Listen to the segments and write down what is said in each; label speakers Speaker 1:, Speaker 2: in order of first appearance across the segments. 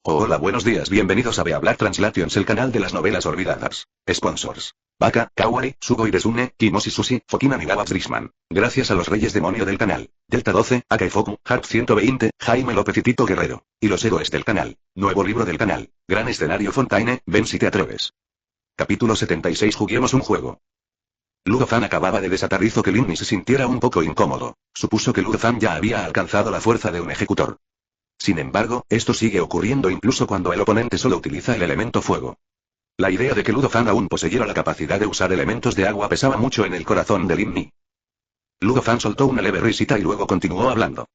Speaker 1: Hola, buenos días, bienvenidos a Beablack Translations, el canal de las novelas olvidadas. Sponsors: Baka, Kawaii, Sugoi Desune, Kimoshi Sushi, Fokina Nigawa Drisman. Gracias a los reyes demonio del canal. Delta 12, Akai Foku, Harp 120, Jaime López y Tito Guerrero. Y los héroes del canal. Nuevo libro del canal. Gran escenario Fontaine, ven si te atreves. Capítulo 76. Juguemos un juego. Ludofan acababa de desatar, hizo que Linny se sintiera un poco incómodo. Supuso que Ludofan ya había alcanzado la fuerza de un ejecutor. Sin embargo, esto sigue ocurriendo incluso cuando el oponente solo utiliza el elemento fuego. La idea de que Ludofan aún poseyera la capacidad de usar elementos de agua pesaba mucho en el corazón de Linny. Ludofan soltó una leve risita y luego continuó hablando.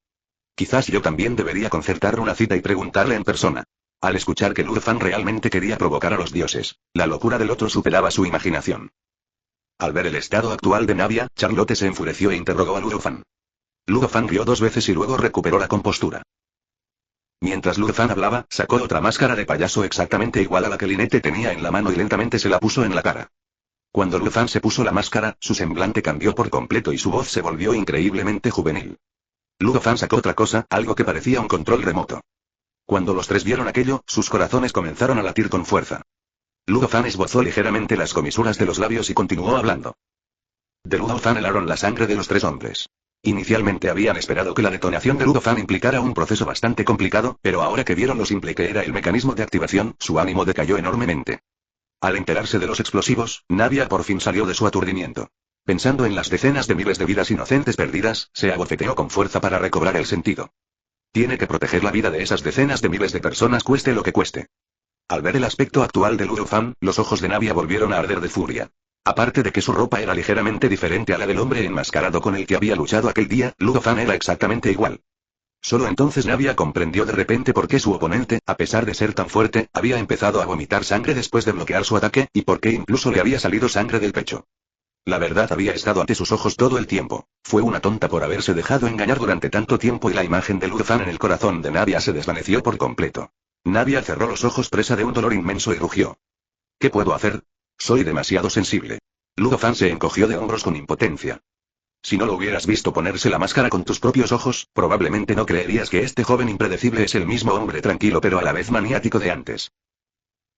Speaker 1: Quizás yo también debería concertar una cita y preguntarle en persona. Al escuchar que Ludofan realmente quería provocar a los dioses, la locura del otro superaba su imaginación. Al ver el estado actual de Navia, Charlotte se enfureció e interrogó a Ludofan. Ludofan rió 2 veces y luego recuperó la compostura. Mientras Ludofan hablaba, sacó otra máscara de payaso exactamente igual a la que Lynette tenía en la mano y lentamente se la puso en la cara. Cuando Ludofan se puso la máscara, su semblante cambió por completo y su voz se volvió increíblemente juvenil. Ludofan sacó otra cosa, algo que parecía un control remoto. Cuando los tres vieron aquello, sus corazones comenzaron a latir con fuerza. Ludofan esbozó ligeramente las comisuras de los labios y continuó hablando. De Ludofan helaron la sangre de los 3 hombres. Inicialmente habían esperado que la detonación de Ludofan implicara un proceso bastante complicado, pero ahora que vieron lo simple que era el mecanismo de activación, su ánimo decayó enormemente. Al enterarse de los explosivos, Navia por fin salió de su aturdimiento. Pensando en las decenas de miles de vidas inocentes perdidas, se abofeteó con fuerza para recobrar el sentido. Tiene que proteger la vida de esas decenas de miles de personas, cueste lo que cueste. Al ver el aspecto actual de Ludofan, los ojos de Navia volvieron a arder de furia. Aparte de que su ropa era ligeramente diferente a la del hombre enmascarado con el que había luchado aquel día, Ludofan era exactamente igual. Solo entonces Navia comprendió de repente por qué su oponente, a pesar de ser tan fuerte, había empezado a vomitar sangre después de bloquear su ataque, y por qué incluso le había salido sangre del pecho. La verdad había estado ante sus ojos todo el tiempo. Fue una tonta por haberse dejado engañar durante tanto tiempo y la imagen de Ludofan en el corazón de Navia se desvaneció por completo. Navia cerró los ojos presa de un dolor inmenso y rugió. ¿Qué puedo hacer? Soy demasiado sensible. Ludofan se encogió de hombros con impotencia. Si no lo hubieras visto ponerse la máscara con tus propios ojos, probablemente no creerías que este joven impredecible es el mismo hombre tranquilo pero a la vez maniático de antes.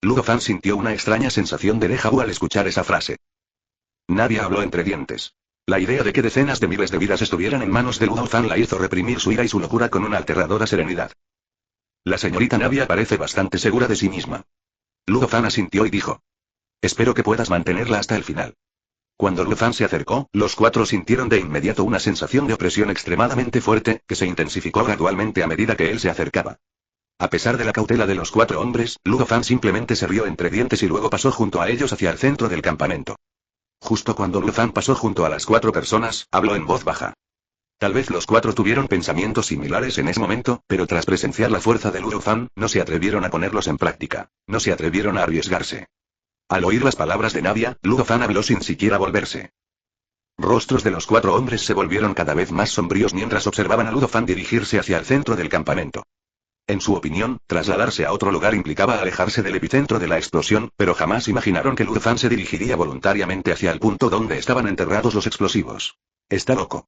Speaker 1: Ludofan sintió una extraña sensación de déjà vu al escuchar esa frase. Navia habló entre dientes. La idea de que decenas de miles de vidas estuvieran en manos de Ludofan la hizo reprimir su ira y su locura con una aterradora serenidad. La señorita Navia parece bastante segura de sí misma. Ludofan asintió y dijo. Espero que puedas mantenerla hasta el final. Cuando Ludofan se acercó, los 4 sintieron de inmediato una sensación de opresión extremadamente fuerte, que se intensificó gradualmente a medida que él se acercaba. A pesar de la cautela de los 4 hombres, Ludofan simplemente se rió entre dientes y luego pasó junto a ellos hacia el centro del campamento. Justo cuando Ludofan pasó junto a las 4 personas, habló en voz baja. Tal vez los 4 tuvieron pensamientos similares en ese momento, pero tras presenciar la fuerza de Ludofan, no se atrevieron a ponerlos en práctica. No se atrevieron a arriesgarse. Al oír las palabras de Navia, Ludofan habló sin siquiera volverse. Rostros de los 4 hombres se volvieron cada vez más sombríos mientras observaban a Ludofan dirigirse hacia el centro del campamento. En su opinión, trasladarse a otro lugar implicaba alejarse del epicentro de la explosión, pero jamás imaginaron que Ludofan se dirigiría voluntariamente hacia el punto donde estaban enterrados los explosivos. Está loco.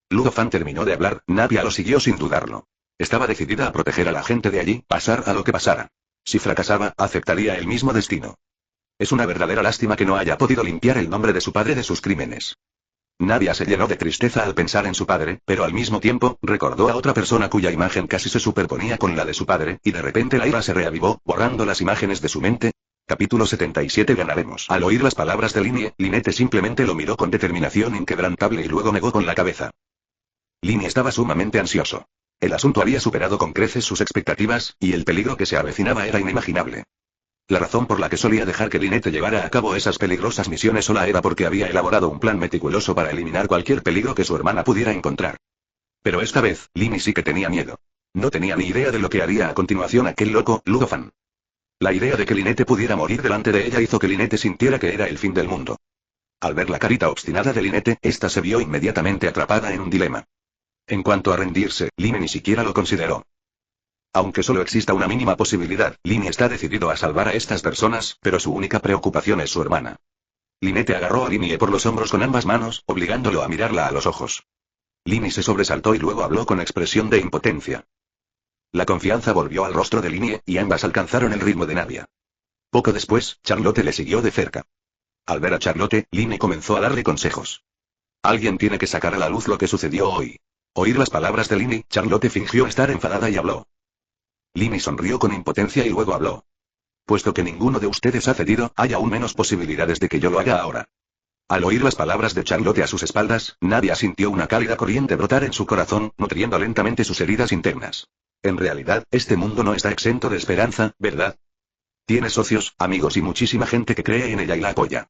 Speaker 1: Ludofan terminó de hablar, Navia lo siguió sin dudarlo. Estaba decidida a proteger a la gente de allí, pasar a lo que pasara. Si fracasaba, aceptaría el mismo destino. Es una verdadera lástima que no haya podido limpiar el nombre de su padre de sus crímenes. Navia se llenó de tristeza al pensar en su padre, pero al mismo tiempo, recordó a otra persona cuya imagen casi se superponía con la de su padre, y de repente la ira se reavivó, borrando las imágenes de su mente. Capítulo 77. Ganaremos. Al oír las palabras de Lynette simplemente lo miró con determinación inquebrantable y luego negó con la cabeza. Linny estaba sumamente ansioso. El asunto había superado con creces sus expectativas, y el peligro que se avecinaba era inimaginable. La razón por la que solía dejar que Lynette llevara a cabo esas peligrosas misiones sola era porque había elaborado un plan meticuloso para eliminar cualquier peligro que su hermana pudiera encontrar. Pero esta vez, Linny sí que tenía miedo. No tenía ni idea de lo que haría a continuación aquel loco, Ludofan. La idea de que Lynette pudiera morir delante de ella hizo que Lynette sintiera que era el fin del mundo. Al ver la carita obstinada de Lynette, ésta se vio inmediatamente atrapada en un dilema. En cuanto a rendirse, Linny ni siquiera lo consideró. Aunque solo exista una mínima posibilidad, Linny está decidido a salvar a estas personas, pero su única preocupación es su hermana. Lynette agarró a Linny por los hombros con ambas manos, obligándolo a mirarla a los ojos. Linny se sobresaltó y luego habló con expresión de impotencia. La confianza volvió al rostro de Linnie, y ambas alcanzaron el ritmo de Nadia. Poco después, Charlotte le siguió de cerca. Al ver a Charlotte, Linnie comenzó a darle consejos. Alguien tiene que sacar a la luz lo que sucedió hoy. Oír las palabras de Linnie, Charlotte fingió estar enfadada y habló. Linnie sonrió con impotencia y luego habló. Puesto que ninguno de ustedes ha cedido, hay aún menos posibilidades de que yo lo haga ahora. Al oír las palabras de Charlotte a sus espaldas, Nadia sintió una cálida corriente brotar en su corazón, nutriendo lentamente sus heridas internas. En realidad, este mundo no está exento de esperanza, ¿verdad? Tiene socios, amigos y muchísima gente que cree en ella y la apoya.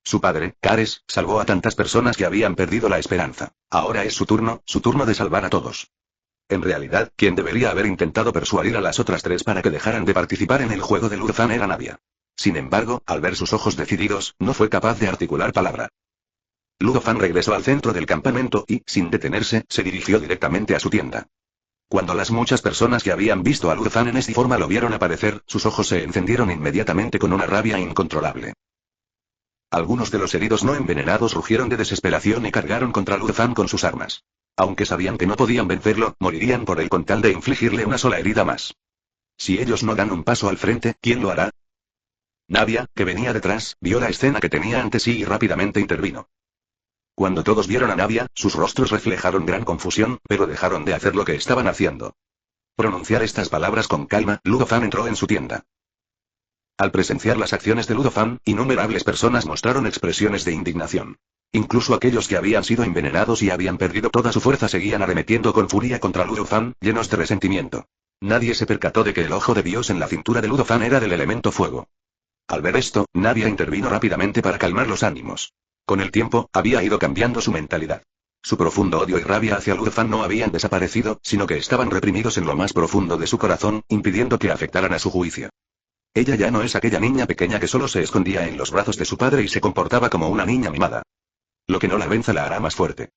Speaker 1: Su padre, Cares, salvó a tantas personas que habían perdido la esperanza. Ahora es su turno de salvar a todos. En realidad, quien debería haber intentado persuadir a las otras tres para que dejaran de participar en el juego de Lurzan era Nadia. Sin embargo, al ver sus ojos decididos, no fue capaz de articular palabra. Ludofan regresó al centro del campamento y, sin detenerse, se dirigió directamente a su tienda. Cuando las muchas personas que habían visto a Ludofan en esta forma lo vieron aparecer, sus ojos se encendieron inmediatamente con una rabia incontrolable. Algunos de los heridos no envenenados rugieron de desesperación y cargaron contra Ludofan con sus armas. Aunque sabían que no podían vencerlo, morirían por él con tal de infligirle una sola herida más. Si ellos no dan un paso al frente, ¿quién lo hará? Nadia, que venía detrás, vio la escena que tenía ante sí y rápidamente intervino. Cuando todos vieron a Nadia, sus rostros reflejaron gran confusión, pero dejaron de hacer lo que estaban haciendo. Pronunciar estas palabras con calma, Ludofan entró en su tienda. Al presenciar las acciones de Ludofan, innumerables personas mostraron expresiones de indignación. Incluso aquellos que habían sido envenenados y habían perdido toda su fuerza seguían arremetiendo con furia contra Ludofan, llenos de resentimiento. Nadie se percató de que el ojo de Dios en la cintura de Ludofan era del elemento fuego. Al ver esto, Nadia intervino rápidamente para calmar los ánimos. Con el tiempo, había ido cambiando su mentalidad. Su profundo odio y rabia hacia Ludofan no habían desaparecido, sino que estaban reprimidos en lo más profundo de su corazón, impidiendo que afectaran a su juicio. Ella ya no es aquella niña pequeña que solo se escondía en los brazos de su padre y se comportaba como una niña mimada. Lo que no la venza la hará más fuerte.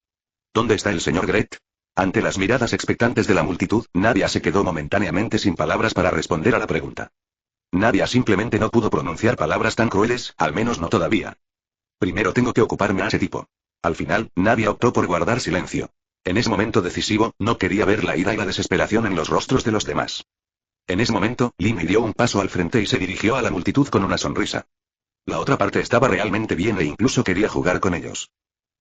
Speaker 1: ¿Dónde está el señor Gret? Ante las miradas expectantes de la multitud, Nadia se quedó momentáneamente sin palabras para responder a la pregunta. Nadia simplemente no pudo pronunciar palabras tan crueles, al menos no todavía. Primero tengo que ocuparme a ese tipo. Al final, Nadia optó por guardar silencio. En ese momento decisivo, no quería ver la ira y la desesperación en los rostros de los demás. En ese momento, Linnie dio un paso al frente y se dirigió a la multitud con una sonrisa. La otra parte estaba realmente bien e incluso quería jugar con ellos.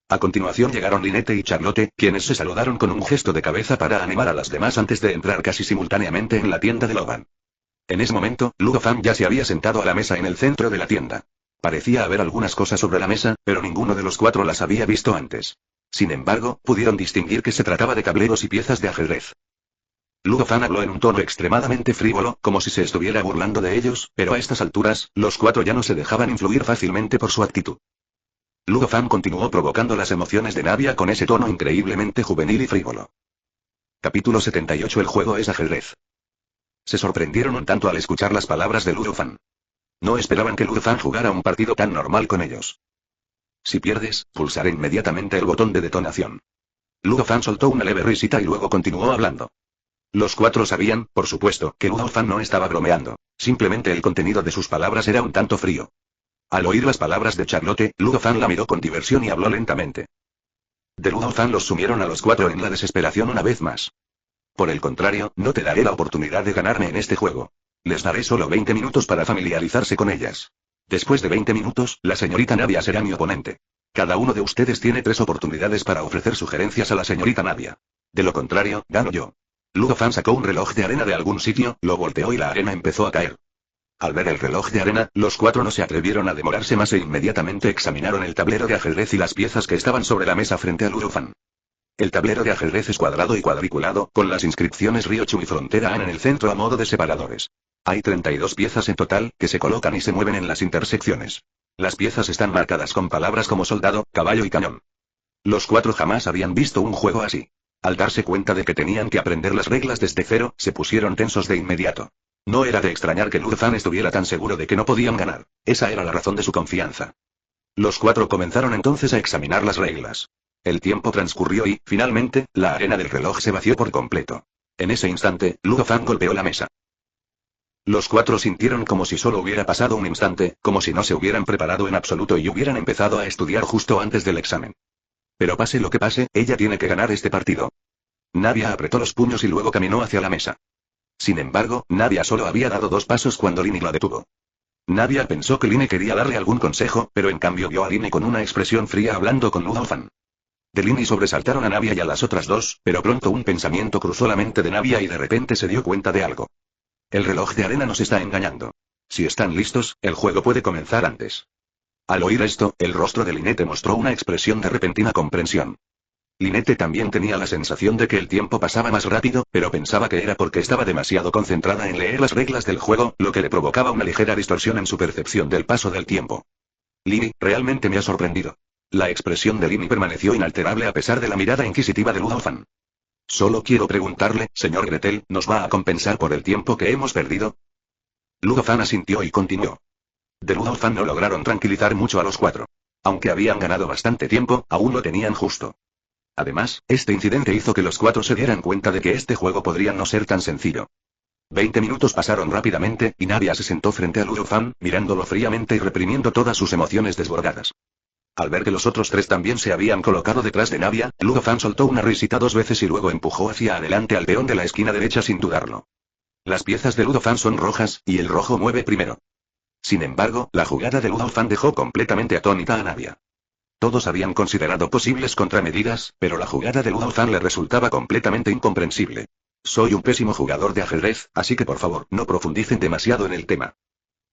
Speaker 1: A continuación llegaron Lynette y Charlotte, quienes se saludaron con un gesto de cabeza para animar a las demás antes de entrar casi simultáneamente en la tienda de Logan. En ese momento, Ludofan ya se había sentado a la mesa en el centro de la tienda. Parecía haber algunas cosas sobre la mesa, pero ninguno de los cuatro las había visto antes. Sin embargo, pudieron distinguir que se trataba de tableros y piezas de ajedrez. Ludofan habló en un tono extremadamente frívolo, como si se estuviera burlando de ellos, pero a estas alturas, los cuatro ya no se dejaban influir fácilmente por su actitud. Ludofan continuó provocando las emociones de Nadia con ese tono increíblemente juvenil y frívolo. Capítulo 78. El juego es ajedrez. Se sorprendieron un tanto al escuchar las palabras de Ludofan. No esperaban que Ludofan jugara un partido tan normal con ellos. Si pierdes, pulsaré inmediatamente el botón de detonación. Ludofan soltó una leve risita y luego continuó hablando. Los cuatro sabían, por supuesto, que Ludofan no estaba bromeando. Simplemente el contenido de sus palabras era un tanto frío. Al oír las palabras de Charlotte, Ludofan la miró con diversión y habló lentamente. De Ludofan los sumieron a los cuatro en la desesperación una vez más. Por el contrario, no te daré la oportunidad de ganarme en este juego. Les daré solo 20 minutos para familiarizarse con ellas. Después de 20 minutos, la señorita Nadia será mi oponente. Cada uno de ustedes tiene 3 oportunidades para ofrecer sugerencias a la señorita Nadia. De lo contrario, gano yo. Ludofan sacó un reloj de arena de algún sitio, lo volteó y la arena empezó a caer. Al ver el reloj de arena, los cuatro no se atrevieron a demorarse más e inmediatamente examinaron el tablero de ajedrez y las piezas que estaban sobre la mesa frente a Ludofan. El tablero de ajedrez es cuadrado y cuadriculado, con las inscripciones Ryochu y Frontera An en el centro a modo de separadores. Hay 32 piezas en total, que se colocan y se mueven en las intersecciones. Las piezas están marcadas con palabras como soldado, caballo y cañón. Los cuatro jamás habían visto un juego así. Al darse cuenta de que tenían que aprender las reglas desde cero, se pusieron tensos de inmediato. No era de extrañar que Ludofan estuviera tan seguro de que no podían ganar. Esa era la razón de su confianza. Los cuatro comenzaron entonces a examinar las reglas. El tiempo transcurrió y, finalmente, la arena del reloj se vació por completo. En ese instante, Ludofan golpeó la mesa. Los cuatro sintieron como si solo hubiera pasado un instante, como si no se hubieran preparado en absoluto y hubieran empezado a estudiar justo antes del examen. Pero pase lo que pase, ella tiene que ganar este partido. Nadia apretó los puños y luego caminó hacia la mesa. Sin embargo, Navia solo había dado 2 pasos cuando Lini la detuvo. Navia pensó que Lini quería darle algún consejo, pero en cambio vio a Lini con una expresión fría hablando con Ludolfan. De Lini sobresaltaron a Navia y a las otras dos, pero pronto un pensamiento cruzó la mente de Navia y de repente se dio cuenta de algo. El reloj de arena nos está engañando. Si están listos, el juego puede comenzar antes. Al oír esto, el rostro de Lynette mostró una expresión de repentina comprensión. Lynette también tenía la sensación de que el tiempo pasaba más rápido, pero pensaba que era porque estaba demasiado concentrada en leer las reglas del juego, lo que le provocaba una ligera distorsión en su percepción del paso del tiempo. Lini, realmente me ha sorprendido. La expresión de Lini permaneció inalterable a pesar de la mirada inquisitiva de Ludolfan. Solo quiero preguntarle, señor Gretel, ¿nos va a compensar por el tiempo que hemos perdido? Ludolfan asintió y continuó. De Ludolfan no lograron tranquilizar mucho a los 4. Aunque habían ganado bastante tiempo, aún lo tenían justo. Además, este incidente hizo que los 4 se dieran cuenta de que este juego podría no ser tan sencillo. 20 minutos pasaron rápidamente, y Navia se sentó frente a Ludolfan, mirándolo fríamente y reprimiendo todas sus emociones desbordadas. Al ver que los otros 3 también se habían colocado detrás de Navia, Ludolfan soltó una risita 2 veces y luego empujó hacia adelante al peón de la esquina derecha sin dudarlo. Las piezas de Ludolfan son rojas, y el rojo mueve primero. Sin embargo, la jugada de Ludolfan dejó completamente atónita a Navia. Todos habían considerado posibles contramedidas, pero la jugada de Ludolfan le resultaba completamente incomprensible. Soy un pésimo jugador de ajedrez, así que por favor, no profundicen demasiado en el tema.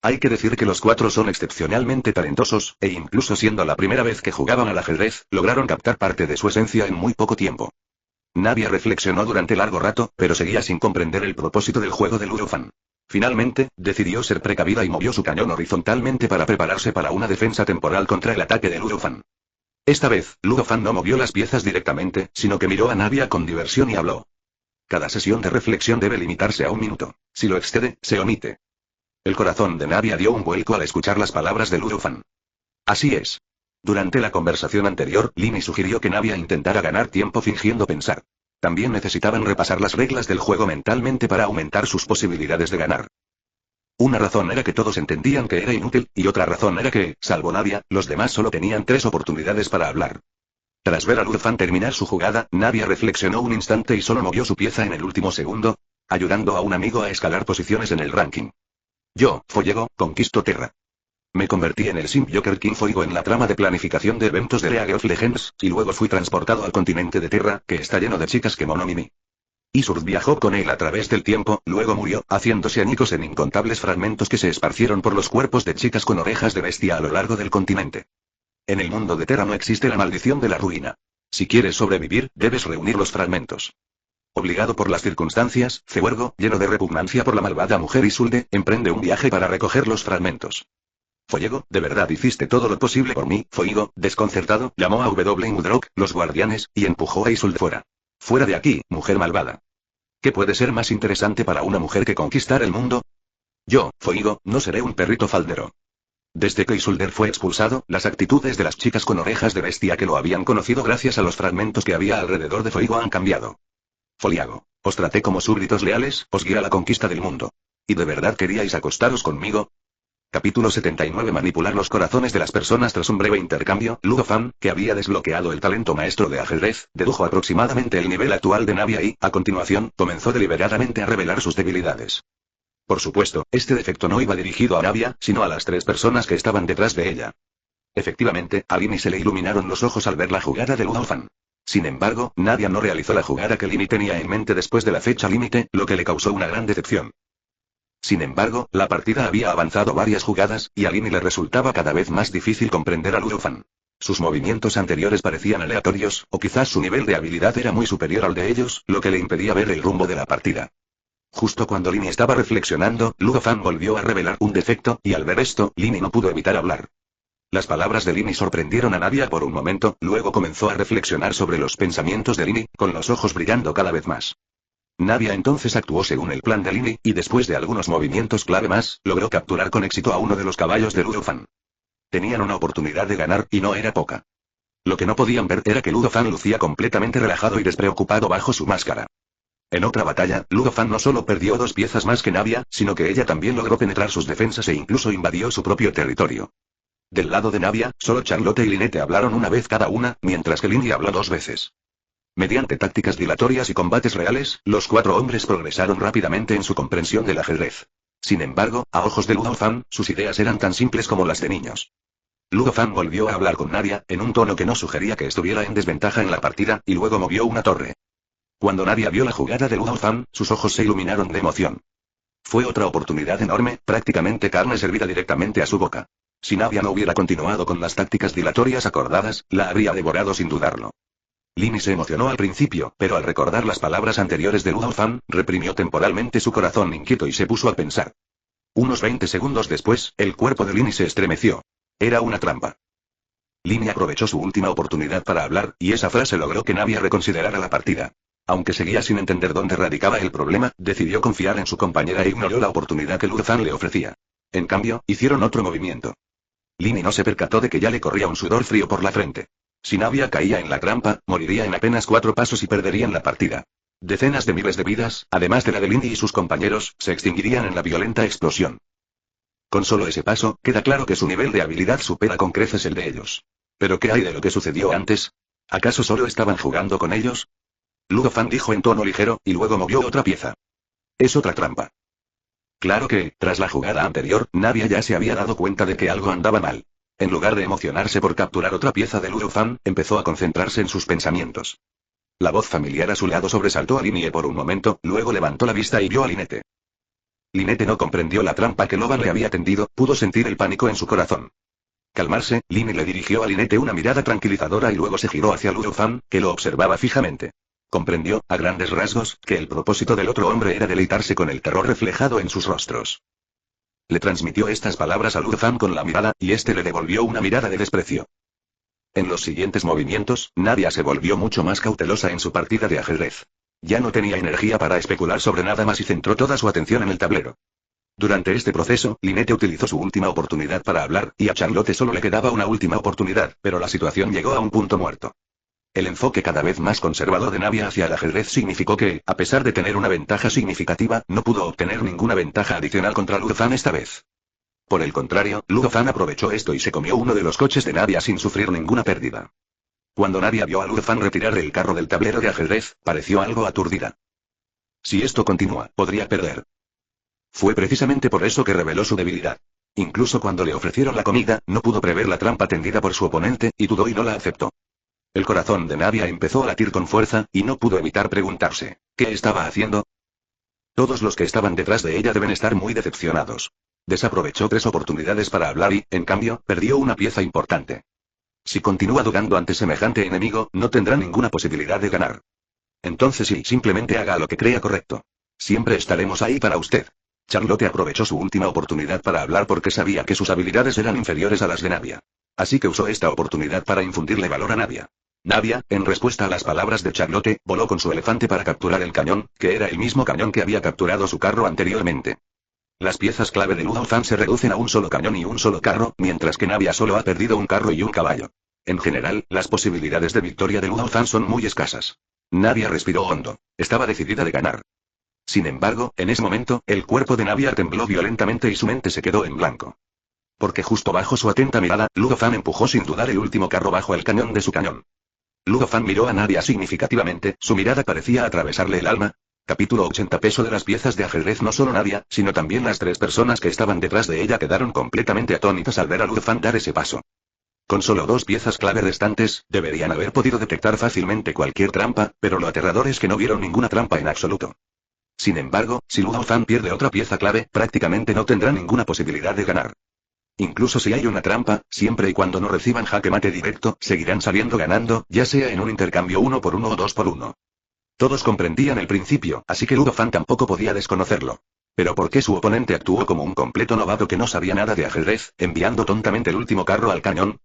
Speaker 1: Hay que decir que los 4 son excepcionalmente talentosos, e incluso siendo la primera vez que jugaban al ajedrez, lograron captar parte de su esencia en muy poco tiempo. Navia reflexionó durante largo rato, pero seguía sin comprender el propósito del juego de Ludolfan. Finalmente, decidió ser precavida y movió su cañón horizontalmente para prepararse para una defensa temporal contra el ataque de Ludolfan. Esta vez, Ludolfan no movió las piezas directamente, sino que miró a Navia con diversión y habló. Cada sesión de reflexión debe limitarse a 1 minuto. Si lo excede, se omite. El corazón de Navia dio un vuelco al escuchar las palabras de Ludolfan. Así es. Durante la conversación anterior, Lini sugirió que Navia intentara ganar tiempo fingiendo pensar. También necesitaban repasar las reglas del juego mentalmente para aumentar sus posibilidades de ganar. Una razón era que todos entendían que era inútil, y otra razón era que, salvo Navia, los demás solo tenían 3 oportunidades para hablar. Tras ver a Ludolfan terminar su jugada, Navia reflexionó un instante y solo movió su pieza en el último segundo, ayudando a un amigo a escalar posiciones en el ranking. Yo, Follego, conquisto Terra. Me convertí en el Simp Joker King Foigo en la trama de planificación de eventos de League of Legends, y luego fui transportado al continente de Terra, que está lleno de chicas que Monomimi. Isur viajó con él a través del tiempo, luego murió, haciéndose añicos en incontables fragmentos que se esparcieron por los cuerpos de chicas con orejas de bestia a lo largo del continente. En el mundo de Terra no existe la maldición de la ruina. Si quieres sobrevivir, debes reunir los fragmentos. Obligado por las circunstancias, Ceuergo, lleno de repugnancia por la malvada mujer Isulde, emprende un viaje para recoger los fragmentos. Follego, ¿de verdad hiciste todo lo posible por mí? Foigo, desconcertado, llamó a W. Mudrock, los guardianes, y empujó a Isulde fuera. Fuera de aquí, mujer malvada. ¿Qué puede ser más interesante para una mujer que conquistar el mundo? Yo, Foigo, no seré un perrito faldero. Desde que Isulder fue expulsado, las actitudes de las chicas con orejas de bestia que lo habían conocido gracias a los fragmentos que había alrededor de Foigo han cambiado. Foliago, os traté como súbditos leales, os guié a la conquista del mundo. ¿Y de verdad queríais acostaros conmigo? Capítulo 79. Manipular los corazones de las personas. Tras un breve intercambio, Ludolfan, que había desbloqueado el talento maestro de ajedrez, dedujo aproximadamente el nivel actual de Navia y, a continuación, comenzó deliberadamente a revelar sus debilidades. Por supuesto, este defecto no iba dirigido a Navia, sino a las 3 personas que estaban detrás de ella. Efectivamente, a Lini se le iluminaron los ojos al ver la jugada de Ludolfan. Sin embargo, Navia no realizó la jugada que Lini tenía en mente después de la fecha límite, lo que le causó una gran decepción. Sin embargo, la partida había avanzado varias jugadas, y a Lini le resultaba cada vez más difícil comprender a Ludolfan. Sus movimientos anteriores parecían aleatorios, o quizás su nivel de habilidad era muy superior al de ellos, lo que le impedía ver el rumbo de la partida. Justo cuando Lini estaba reflexionando, Ludolfan volvió a revelar un defecto, y al ver esto, Lini no pudo evitar hablar. Las palabras de Lini sorprendieron a Navia por un momento, luego comenzó a reflexionar sobre los pensamientos de Lini, con los ojos brillando cada vez más. Navia entonces actuó según el plan de Lini, y después de algunos movimientos clave más, logró capturar con éxito a uno de los caballos de Ludolfan. Tenían una oportunidad de ganar, y no era poca. Lo que no podían ver era que Ludolfan lucía completamente relajado y despreocupado bajo su máscara. En otra batalla, Ludolfan no solo perdió 2 piezas más que Navia, sino que ella también logró penetrar sus defensas e incluso invadió su propio territorio. Del lado de Navia, solo Charlotte y Lynette hablaron una vez cada una, mientras que Lini habló 2 veces. Mediante tácticas dilatorias y combates reales, los 4 hombres progresaron rápidamente en su comprensión del ajedrez. Sin embargo, a ojos de Ludo Fan, sus ideas eran tan simples como las de niños. Ludo Fan volvió a hablar con Nadia, en un tono que no sugería que estuviera en desventaja en la partida, y luego movió una torre. Cuando Nadia vio la jugada de Ludo Fan, sus ojos se iluminaron de emoción. Fue otra oportunidad enorme, prácticamente carne servida directamente a su boca. Si Nadia no hubiera continuado con las tácticas dilatorias acordadas, la habría devorado sin dudarlo. Lini se emocionó al principio, pero al recordar las palabras anteriores de Ludo Fan, reprimió temporalmente su corazón inquieto y se puso a pensar. Unos 20 segundos después, el cuerpo de Lini se estremeció. Era una trampa. Lini aprovechó su última oportunidad para hablar, y esa frase logró que Nadia reconsiderara la partida. Aunque seguía sin entender dónde radicaba el problema, decidió confiar en su compañera e ignoró la oportunidad que Ludo Fan le ofrecía. En cambio, hicieron otro movimiento. Lini no se percató de que ya le corría un sudor frío por la frente. Si Nadia caía en la trampa, moriría en apenas 4 pasos y perderían la partida. Decenas de miles de vidas, además de la de Lini y sus compañeros, se extinguirían en la violenta explosión. Con solo ese paso, queda claro que su nivel de habilidad supera con creces el de ellos. ¿Pero qué hay de lo que sucedió antes? ¿Acaso solo estaban jugando con ellos? Ludo Fan dijo en tono ligero, y luego movió otra pieza. Es otra trampa. Claro que, tras la jugada anterior, Nadia ya se había dado cuenta de que algo andaba mal. En lugar de emocionarse por capturar otra pieza de Ludo Fan, empezó a concentrarse en sus pensamientos. La voz familiar a su lado sobresaltó a Linie por un momento, luego levantó la vista y vio a Linette. Linette no comprendió la trampa que Loban le había tendido, pudo sentir el pánico en su corazón. Calmarse, Lini le dirigió a Linette una mirada tranquilizadora y luego se giró hacia Ludo Fan, que lo observaba fijamente. Comprendió, a grandes rasgos, que el propósito del otro hombre era deleitarse con el terror reflejado en sus rostros. Le transmitió estas palabras a Ludo Fan con la mirada, y este le devolvió una mirada de desprecio. En los siguientes movimientos, Nadia se volvió mucho más cautelosa en su partida de ajedrez. Ya no tenía energía para especular sobre nada más y centró toda su atención en el tablero. Durante este proceso, Linette utilizó su última oportunidad para hablar, y a Charlotte solo le quedaba una última oportunidad, pero la situación llegó a un punto muerto. El enfoque cada vez más conservador de Nadia hacia el ajedrez significó que, a pesar de tener una ventaja significativa, no pudo obtener ninguna ventaja adicional contra Ludo Fan esta vez. Por el contrario, Ludo Fan aprovechó esto y se comió uno de los coches de Nadia sin sufrir ninguna pérdida. Cuando Nadia vio a Ludo Fan retirar el carro del tablero de ajedrez, pareció algo aturdida. Si esto continúa, podría perder. Fue precisamente por eso que reveló su debilidad. Incluso cuando le ofrecieron la comida, no pudo prever la trampa tendida por su oponente, y dudó y no la aceptó. El corazón de Nadia empezó a latir con fuerza, y no pudo evitar preguntarse, ¿qué estaba haciendo? Todos los que estaban detrás de ella deben estar muy decepcionados. Desaprovechó 3 oportunidades para hablar y, en cambio, perdió una pieza importante. Si continúa dudando ante semejante enemigo, no tendrá ninguna posibilidad de ganar. Entonces sí, simplemente haga lo que crea correcto. Siempre estaremos ahí para usted. Charlotte aprovechó su última oportunidad para hablar porque sabía que sus habilidades eran inferiores a las de Nadia. Así que usó esta oportunidad para infundirle valor a Nadia. Nadia, en respuesta a las palabras de Charlotte, voló con su elefante para capturar el cañón, que era el mismo cañón que había capturado su carro anteriormente. Las piezas clave de Ludo Fan se reducen a un solo cañón y un solo carro, mientras que Nadia solo ha perdido un carro y un caballo. En general, las posibilidades de victoria de Ludo Fan son muy escasas. Nadia respiró hondo. Estaba decidida de ganar. Sin embargo, en ese momento, el cuerpo de Nadia tembló violentamente y su mente se quedó en blanco. Porque justo bajo su atenta mirada, Ludo Fan empujó sin dudar el último carro bajo el cañón de su cañón. Ludo Fan miró a Nadia significativamente, su mirada parecía atravesarle el alma. Capítulo 80. Peso de las piezas de ajedrez. No solo Nadia, sino también las 3 personas que estaban detrás de ella quedaron completamente atónitas al ver a Ludo Fan dar ese paso. Con solo 2 piezas clave restantes, deberían haber podido detectar fácilmente cualquier trampa, pero lo aterrador es que no vieron ninguna trampa en absoluto. Sin embargo, si Ludo Fan pierde otra pieza clave, prácticamente no tendrá ninguna posibilidad de ganar. Incluso si hay una trampa, siempre y cuando no reciban jaque mate directo, seguirán saliendo ganando, ya sea en un intercambio 1 por 1 o 2 por 1. Todos comprendían el principio, así que Ludo Fan tampoco podía desconocerlo. Pero ¿por qué su oponente actuó como un completo novato que no sabía nada de ajedrez, enviando tontamente el último carro al cañón?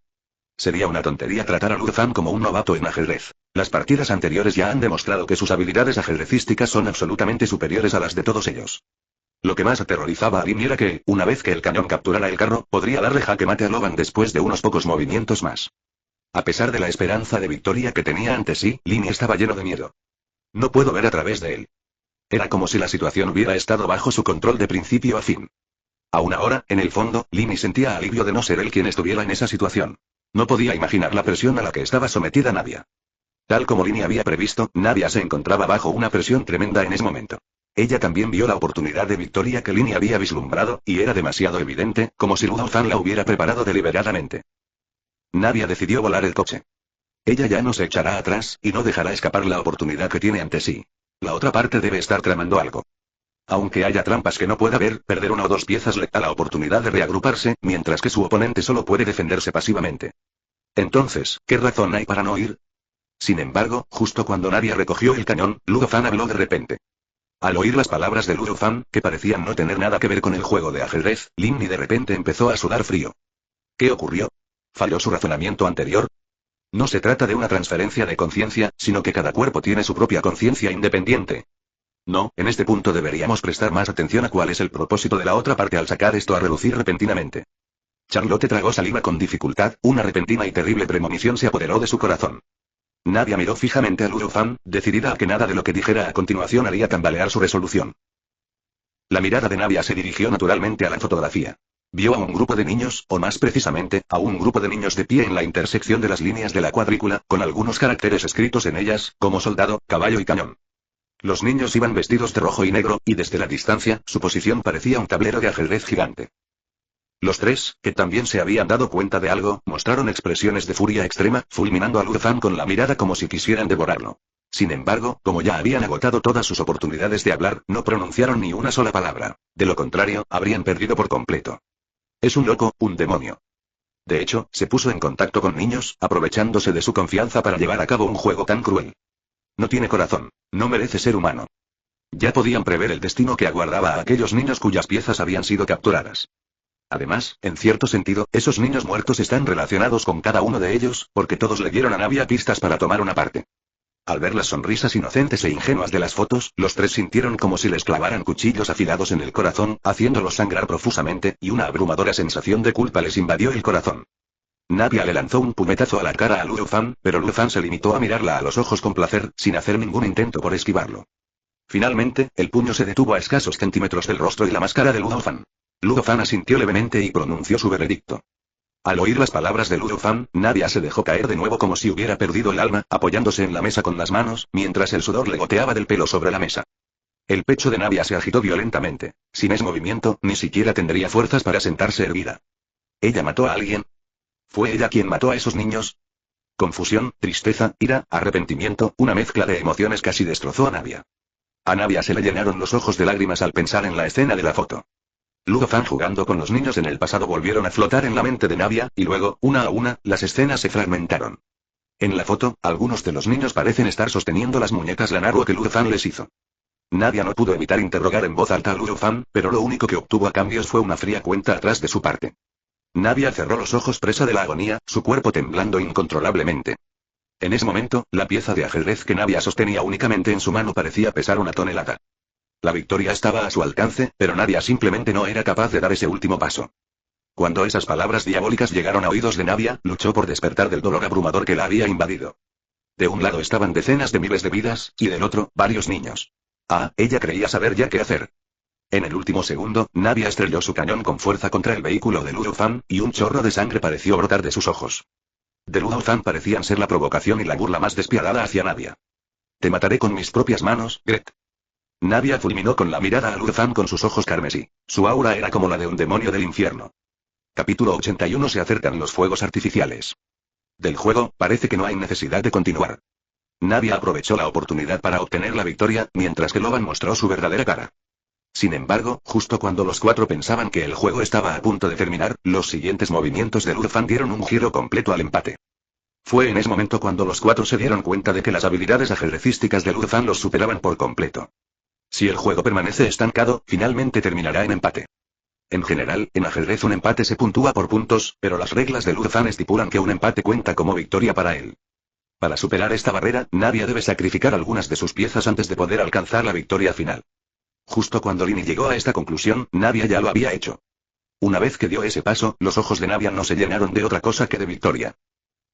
Speaker 1: Sería una tontería tratar a Ludo Fan como un novato en ajedrez. Las partidas anteriores ya han demostrado que sus habilidades ajedrecísticas son absolutamente superiores a las de todos ellos. Lo que más aterrorizaba a Lini era que, una vez que el cañón capturara el carro, podría darle jaque mate a Loban después de unos pocos movimientos más. A pesar de la esperanza de victoria que tenía ante sí, Lini estaba lleno de miedo. No puedo ver a través de él. Era como si la situación hubiera estado bajo su control de principio a fin. Aún ahora, en el fondo, Lini sentía alivio de no ser él quien estuviera en esa situación. No podía imaginar la presión a la que estaba sometida Nadia. Tal como Lini había previsto, Navia se encontraba bajo una presión tremenda en ese momento. Ella también vio la oportunidad de victoria que Lini había vislumbrado, y era demasiado evidente, como si Ludo Fan la hubiera preparado deliberadamente. Navia decidió volar el coche. Ella ya no se echará atrás, y no dejará escapar la oportunidad que tiene ante sí. La otra parte debe estar tramando algo. Aunque haya trampas que no pueda ver, perder una o dos piezas le da la oportunidad de reagruparse, mientras que su oponente solo puede defenderse pasivamente. Entonces, ¿qué razón hay para no ir? Sin embargo, justo cuando Navia recogió el cañón, Ludo Fan habló de repente. Al oír las palabras de Ludo Fan, que parecían no tener nada que ver con el juego de ajedrez, Lini de repente empezó a sudar frío. ¿Qué ocurrió? ¿Falló su razonamiento anterior? No se trata de una transferencia de conciencia, sino que cada cuerpo tiene su propia conciencia independiente. No, en este punto deberíamos prestar más atención a cuál es el propósito de la otra parte al sacar esto a relucir repentinamente. Charlotte tragó saliva con dificultad, una repentina y terrible premonición se apoderó de su corazón. Navia miró fijamente a Ludo Fan, decidida a que nada de lo que dijera a continuación haría tambalear su resolución. La mirada de Navia se dirigió naturalmente a la fotografía. Vio a un grupo de niños, o más precisamente, a un grupo de niños de pie en la intersección de las líneas de la cuadrícula, con algunos caracteres escritos en ellas, como soldado, caballo y cañón. Los niños iban vestidos de rojo y negro, y desde la distancia, su posición parecía un tablero de ajedrez gigante. Los tres, que también se habían dado cuenta de algo, mostraron expresiones de furia extrema, fulminando a Ludo Fan con la mirada como si quisieran devorarlo. Sin embargo, como ya habían agotado todas sus oportunidades de hablar, no pronunciaron ni una sola palabra. De lo contrario, habrían perdido por completo. Es un loco, un demonio. De hecho, se puso en contacto con niños, aprovechándose de su confianza para llevar a cabo un juego tan cruel. No tiene corazón, no merece ser humano. Ya podían prever el destino que aguardaba a aquellos niños cuyas piezas habían sido capturadas. Además, en cierto sentido, esos niños muertos están relacionados con cada uno de ellos, porque todos le dieron a Navia pistas para tomar una parte. Al ver las sonrisas inocentes e ingenuas de las fotos, los tres sintieron como si les clavaran cuchillos afilados en el corazón, haciéndolos sangrar profusamente, y una abrumadora sensación de culpa les invadió el corazón. Navia le lanzó un puñetazo a la cara a Ludo Fan, pero Ludo Fan se limitó a mirarla a los ojos con placer, sin hacer ningún intento por esquivarlo. Finalmente, el puño se detuvo a escasos centímetros del rostro y la máscara de Ludo Fan. Ludo Fan asintió levemente y pronunció su veredicto. Al oír las palabras de Ludo Fan, Navia se dejó caer de nuevo como si hubiera perdido el alma, apoyándose en la mesa con las manos, mientras el sudor le goteaba del pelo sobre la mesa. El pecho de Navia se agitó violentamente. Sin ese movimiento, ni siquiera tendría fuerzas para sentarse erguida. ¿Ella mató a alguien? ¿Fue ella quien mató a esos niños? Confusión, tristeza, ira, arrepentimiento, una mezcla de emociones casi destrozó a Navia. A Navia se le llenaron los ojos de lágrimas al pensar en la escena de la foto. Ludo Fan jugando con los niños en el pasado volvieron a flotar en la mente de Navia, y luego, una a una, las escenas se fragmentaron. En la foto, algunos de los niños parecen estar sosteniendo las muñecas Lanarro que Ludo Fan les hizo. Navia no pudo evitar interrogar en voz alta a Ludo Fan, pero lo único que obtuvo a cambio fue una fría cuenta atrás de su parte. Navia cerró los ojos presa de la agonía, su cuerpo temblando incontrolablemente. En ese momento, la pieza de ajedrez que Navia sostenía únicamente en su mano parecía pesar una tonelada. La victoria estaba a su alcance, pero Navia simplemente no era capaz de dar ese último paso. Cuando esas palabras diabólicas llegaron a oídos de Navia, luchó por despertar del dolor abrumador que la había invadido. De un lado estaban decenas de miles de vidas, y del otro, varios niños. Ella creía saber ya qué hacer. En el último segundo, Navia estrelló su cañón con fuerza contra el vehículo de Ludo Fan, y un chorro de sangre pareció brotar de sus ojos. De Ludo Fan parecían ser la provocación y la burla más despiadada hacia Navia. Te mataré con mis propias manos, Gret. Navia fulminó con la mirada a Ludo Fan con sus ojos carmesí. Su aura era como la de un demonio del infierno. Capítulo 81. Se acercan los fuegos artificiales. Del juego, parece que no hay necesidad de continuar. Navia aprovechó la oportunidad para obtener la victoria, mientras que Loban mostró su verdadera cara. Sin embargo, justo cuando los cuatro pensaban que el juego estaba a punto de terminar, los siguientes movimientos de Ludo Fan dieron un giro completo al empate. Fue en ese momento cuando los cuatro se dieron cuenta de que las habilidades ajedrecísticas de Ludo Fan los superaban por completo. Si el juego permanece estancado, finalmente terminará en empate. En general, en ajedrez un empate se puntúa por puntos, pero las reglas de Ludo Fan estipulan que un empate cuenta como victoria para él. Para superar esta barrera, Navia debe sacrificar algunas de sus piezas antes de poder alcanzar la victoria final. Justo cuando Lini llegó a esta conclusión, Navia ya lo había hecho. Una vez que dio ese paso, los ojos de Navia no se llenaron de otra cosa que de victoria.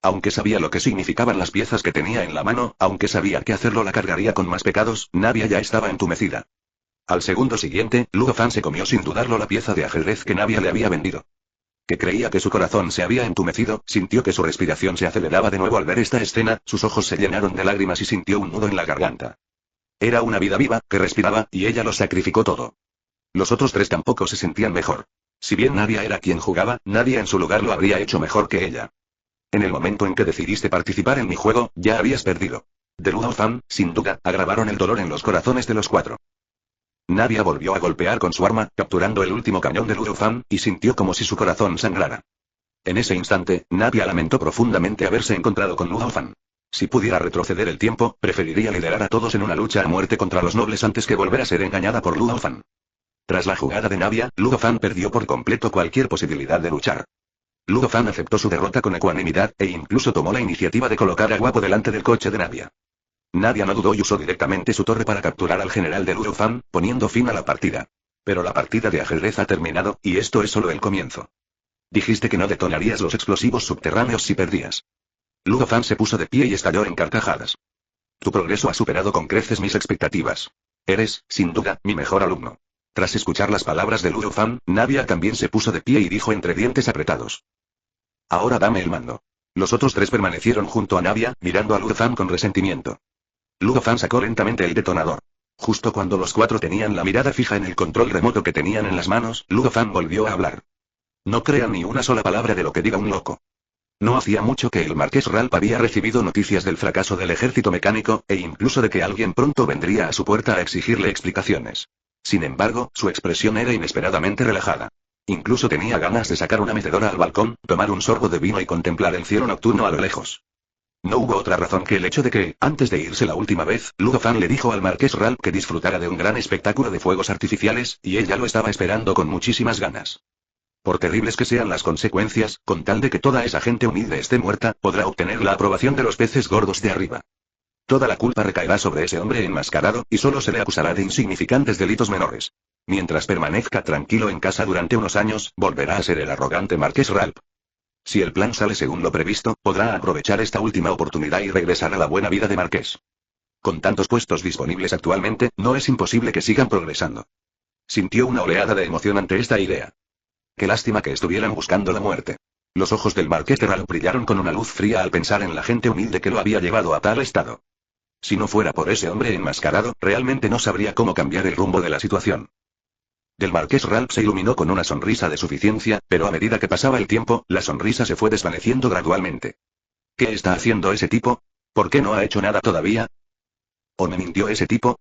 Speaker 1: Aunque sabía lo que significaban las piezas que tenía en la mano, aunque sabía que hacerlo la cargaría con más pecados, Navia ya estaba entumecida. Al segundo siguiente, Ludo Fan se comió sin dudarlo la pieza de ajedrez que Navia le había vendido. que creía que su corazón se había entumecido, sintió que su respiración se aceleraba de nuevo al ver esta escena, sus ojos se llenaron de lágrimas y sintió un nudo en la garganta. Era una vida viva, que respiraba, y ella lo sacrificó todo. Los otros tres tampoco se sentían mejor. Si bien Nadia era quien jugaba, nadie en su lugar lo habría hecho mejor que ella. En el momento en que decidiste participar en mi juego, ya habías perdido. De Luo Fan, sin duda, agravaron el dolor en los corazones de los cuatro. Nadia volvió a golpear con su arma, capturando el último cañón de Luo Fan, y sintió como si su corazón sangrara. En ese instante, Nadia lamentó profundamente haberse encontrado con Luo Fan. Si pudiera retroceder el tiempo, preferiría liderar a todos en una lucha a muerte contra los nobles antes que volver a ser engañada por Luo Fan. Tras la jugada de Nadia, Luo Fan perdió por completo cualquier posibilidad de luchar. Luo Fan aceptó su derrota con ecuanimidad, e incluso tomó la iniciativa de colocar a Guapo delante del coche de Nadia. Nadia no dudó y usó directamente su torre para capturar al general de Luo Fan, poniendo fin a la partida. Pero la partida de ajedrez ha terminado, y esto es solo el comienzo. Dijiste que no detonarías los explosivos subterráneos si perdías. Luo Fan se puso de pie y estalló en carcajadas. Tu progreso ha superado con creces mis expectativas. Eres, sin duda, mi mejor alumno. Tras escuchar las palabras de Luo Fan, Nadia también se puso de pie y dijo entre dientes apretados. Ahora dame el mando. Los otros tres permanecieron junto a Nadia, mirando a Luo Fan con resentimiento. Luo Fan sacó lentamente el detonador. Justo cuando los cuatro tenían la mirada fija en el control remoto que tenían en las manos, Luo Fan volvió a hablar. No crean ni una sola palabra de lo que diga un loco. No hacía mucho que el marqués Ralph había recibido noticias del fracaso del ejército mecánico, e incluso de que alguien pronto vendría a su puerta a exigirle explicaciones. Sin embargo, su expresión era inesperadamente relajada. Incluso tenía ganas de sacar una mecedora al balcón, tomar un sorbo de vino y contemplar el cielo nocturno a lo lejos. No hubo otra razón que el hecho de que, antes de irse la última vez, Luo Fan le dijo al marqués Ralph que disfrutara de un gran espectáculo de fuegos artificiales, y ella lo estaba esperando con muchísimas ganas. Por terribles que sean las consecuencias, con tal de que toda esa gente humilde esté muerta, podrá obtener la aprobación de los peces gordos de arriba. Toda la culpa recaerá sobre ese hombre enmascarado, y solo se le acusará de insignificantes delitos menores. Mientras permanezca tranquilo en casa durante unos años, volverá a ser el arrogante marqués Ralph. Si el plan sale según lo previsto, podrá aprovechar esta última oportunidad y regresar a la buena vida de marqués. Con tantos puestos disponibles actualmente, no es imposible que sigan progresando. Sintió una oleada de emoción ante esta idea. Qué lástima que estuvieran buscando la muerte. Los ojos del marqués de Ralph brillaron con una luz fría al pensar en la gente humilde que lo había llevado a tal estado. Si no fuera por ese hombre enmascarado, realmente no sabría cómo cambiar el rumbo de la situación. Del marqués Ralph se iluminó con una sonrisa de suficiencia, pero a medida que pasaba el tiempo, la sonrisa se fue desvaneciendo gradualmente. ¿Qué está haciendo ese tipo? ¿Por qué no ha hecho nada todavía? ¿O me mintió ese tipo?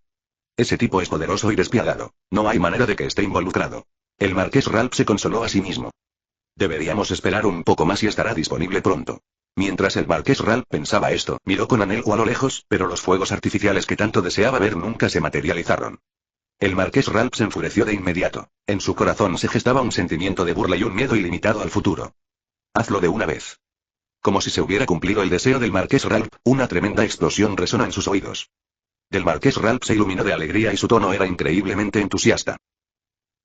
Speaker 1: Ese tipo es poderoso y despiadado. No hay manera de que esté involucrado. El marqués Ralph se consoló a sí mismo. Deberíamos esperar un poco más y estará disponible pronto. Mientras el marqués Ralph pensaba esto, miró con anhelo a lo lejos, pero los fuegos artificiales que tanto deseaba ver nunca se materializaron. El marqués Ralph se enfureció de inmediato. En su corazón se gestaba un sentimiento de burla y un miedo ilimitado al futuro. Hazlo de una vez. Como si se hubiera cumplido el deseo del marqués Ralph, una tremenda explosión resonó en sus oídos. Del marqués Ralph se iluminó de alegría y su tono era increíblemente entusiasta.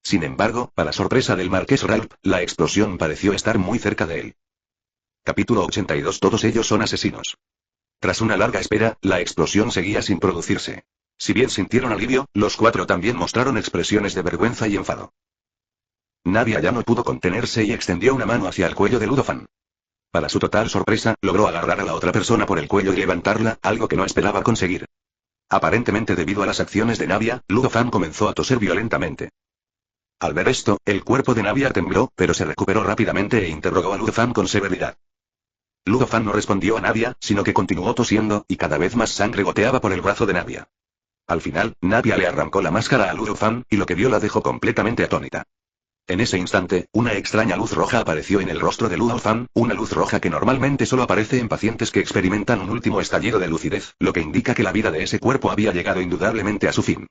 Speaker 1: Sin embargo, para sorpresa del marqués Ralph, la explosión pareció estar muy cerca de él. Capítulo 82. Todos ellos son asesinos. Tras una larga espera, la explosión seguía sin producirse. Si bien sintieron alivio, los cuatro también mostraron expresiones de vergüenza y enfado. Nadia ya no pudo contenerse y extendió una mano hacia el cuello de Luo Fan. Para su total sorpresa, logró agarrar a la otra persona por el cuello y levantarla, algo que no esperaba conseguir. Aparentemente debido a las acciones de Nadia, Luo Fan comenzó a toser violentamente. Al ver esto, el cuerpo de Nadia tembló, pero se recuperó rápidamente e interrogó a Luo Fan con severidad. Luo Fan no respondió a Nadia, sino que continuó tosiendo, y cada vez más sangre goteaba por el brazo de Nadia. Al final, Nadia le arrancó la máscara a Luo Fan, y lo que vio la dejó completamente atónita. En ese instante, una extraña luz roja apareció en el rostro de Luo Fan, una luz roja que normalmente solo aparece en pacientes que experimentan un último estallido de lucidez, lo que indica que la vida de ese cuerpo había llegado indudablemente a su fin.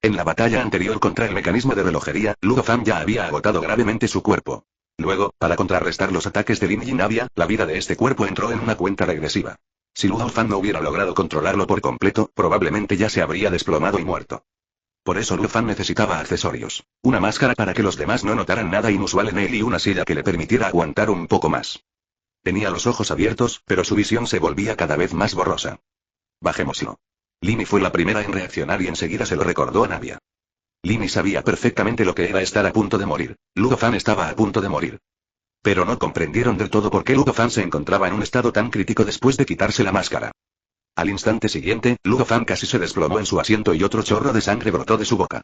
Speaker 1: En la batalla anterior contra el mecanismo de relojería, Luo Fan ya había agotado gravemente su cuerpo. Luego, para contrarrestar los ataques de Lin y Nadia, la vida de este cuerpo entró en una cuenta regresiva. Si Luo Fan no hubiera logrado controlarlo por completo, probablemente ya se habría desplomado y muerto. Por eso Luo Fan necesitaba accesorios. Una máscara para que los demás no notaran nada inusual en él y una silla que le permitiera aguantar un poco más. Tenía los ojos abiertos, pero su visión se volvía cada vez más borrosa. Bajémoslo. Lini fue la primera en reaccionar y enseguida se lo recordó a Nadia. Lini sabía perfectamente lo que era estar a punto de morir. Luo Fan estaba a punto de morir. Pero no comprendieron del todo por qué Ludo Fan se encontraba en un estado tan crítico después de quitarse la máscara. Al instante siguiente, Ludo Fan casi se desplomó en su asiento y otro chorro de sangre brotó de su boca.